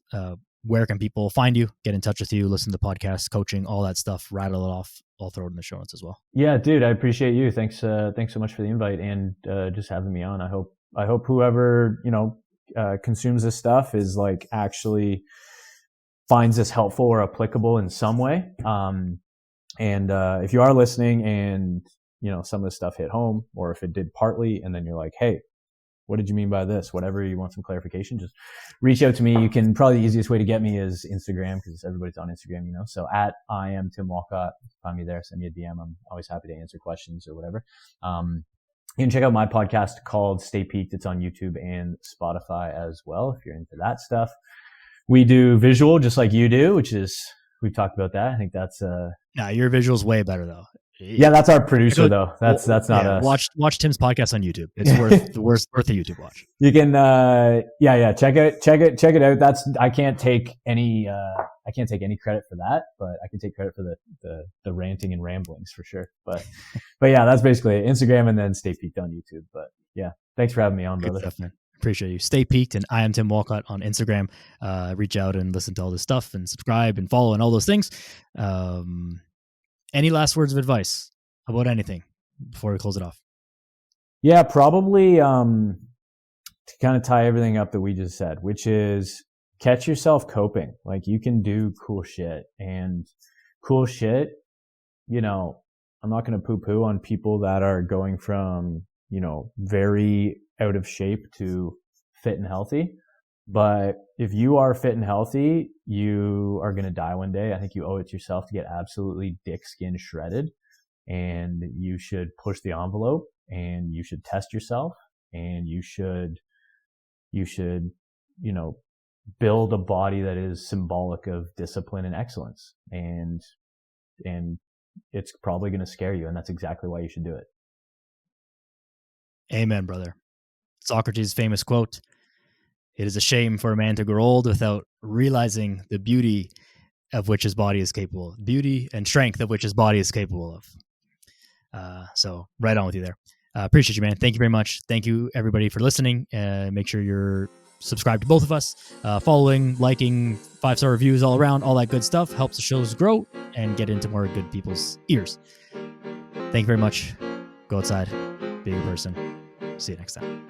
Where can people find you, get in touch with you, listen to the podcast, coaching, all that stuff, rattle it off. I'll throw it in the show notes as well. Yeah, dude, I appreciate you. Thanks so much for the invite and just having me on. I hope whoever, consumes this stuff is like actually finds this helpful or applicable in some way. If you are listening and, some of the stuff hit home, or if it did partly, and then you're like, hey, what did you mean by this? Whatever, you want some clarification, just reach out to me. You can, probably the easiest way to get me is Instagram, because everybody's on Instagram, So at I am Tim Walcott, find me there, send me a DM. I'm always happy to answer questions or whatever. You can check out my podcast called Stay Peaked. It's on YouTube and Spotify as well, if you're into that stuff. We do visual just like you do, which is, we've talked about that. I think that's... Nah, your visual's way better though. Yeah, that's our producer though. That's not us. Watch Tim's podcast on YouTube. It's worth a YouTube watch. You can check it out. That's I can't take any credit for that, but I can take credit for the ranting and ramblings for sure. But yeah, that's basically it. Instagram and then Stay Peaked on YouTube. But yeah, thanks for having me on, brother. Good stuff, man. Appreciate you. Stay Peaked, and I am Tim Walcott on Instagram. Reach out and listen to all this stuff and subscribe and follow and all those things. Any last words of advice about anything before we close it off? Yeah, probably to kind of tie everything up that we just said, which is catch yourself coping. Like you can do cool shit, and cool shit, I'm not going to poo-poo on people that are going from, very out of shape to fit and healthy. But if you are fit and healthy, you are going to die one day. I think you owe it to yourself to get absolutely dick skin shredded, and you should push the envelope, and you should test yourself, and you should, build a body that is symbolic of discipline and excellence. And it's probably going to scare you. And that's exactly why you should do it. Amen, brother. Socrates' famous quote: "It is a shame for a man to grow old without realizing the beauty of which his body is capable, beauty and strength of which his body is capable of." So right on with you there. Appreciate you, man. Thank you very much. Thank you, everybody, for listening. Make sure you're subscribed to both of us. Following, liking, 5-star reviews all around, all that good stuff helps the shows grow and get into more good people's ears. Thank you very much. Go outside. Be a good person. See you next time.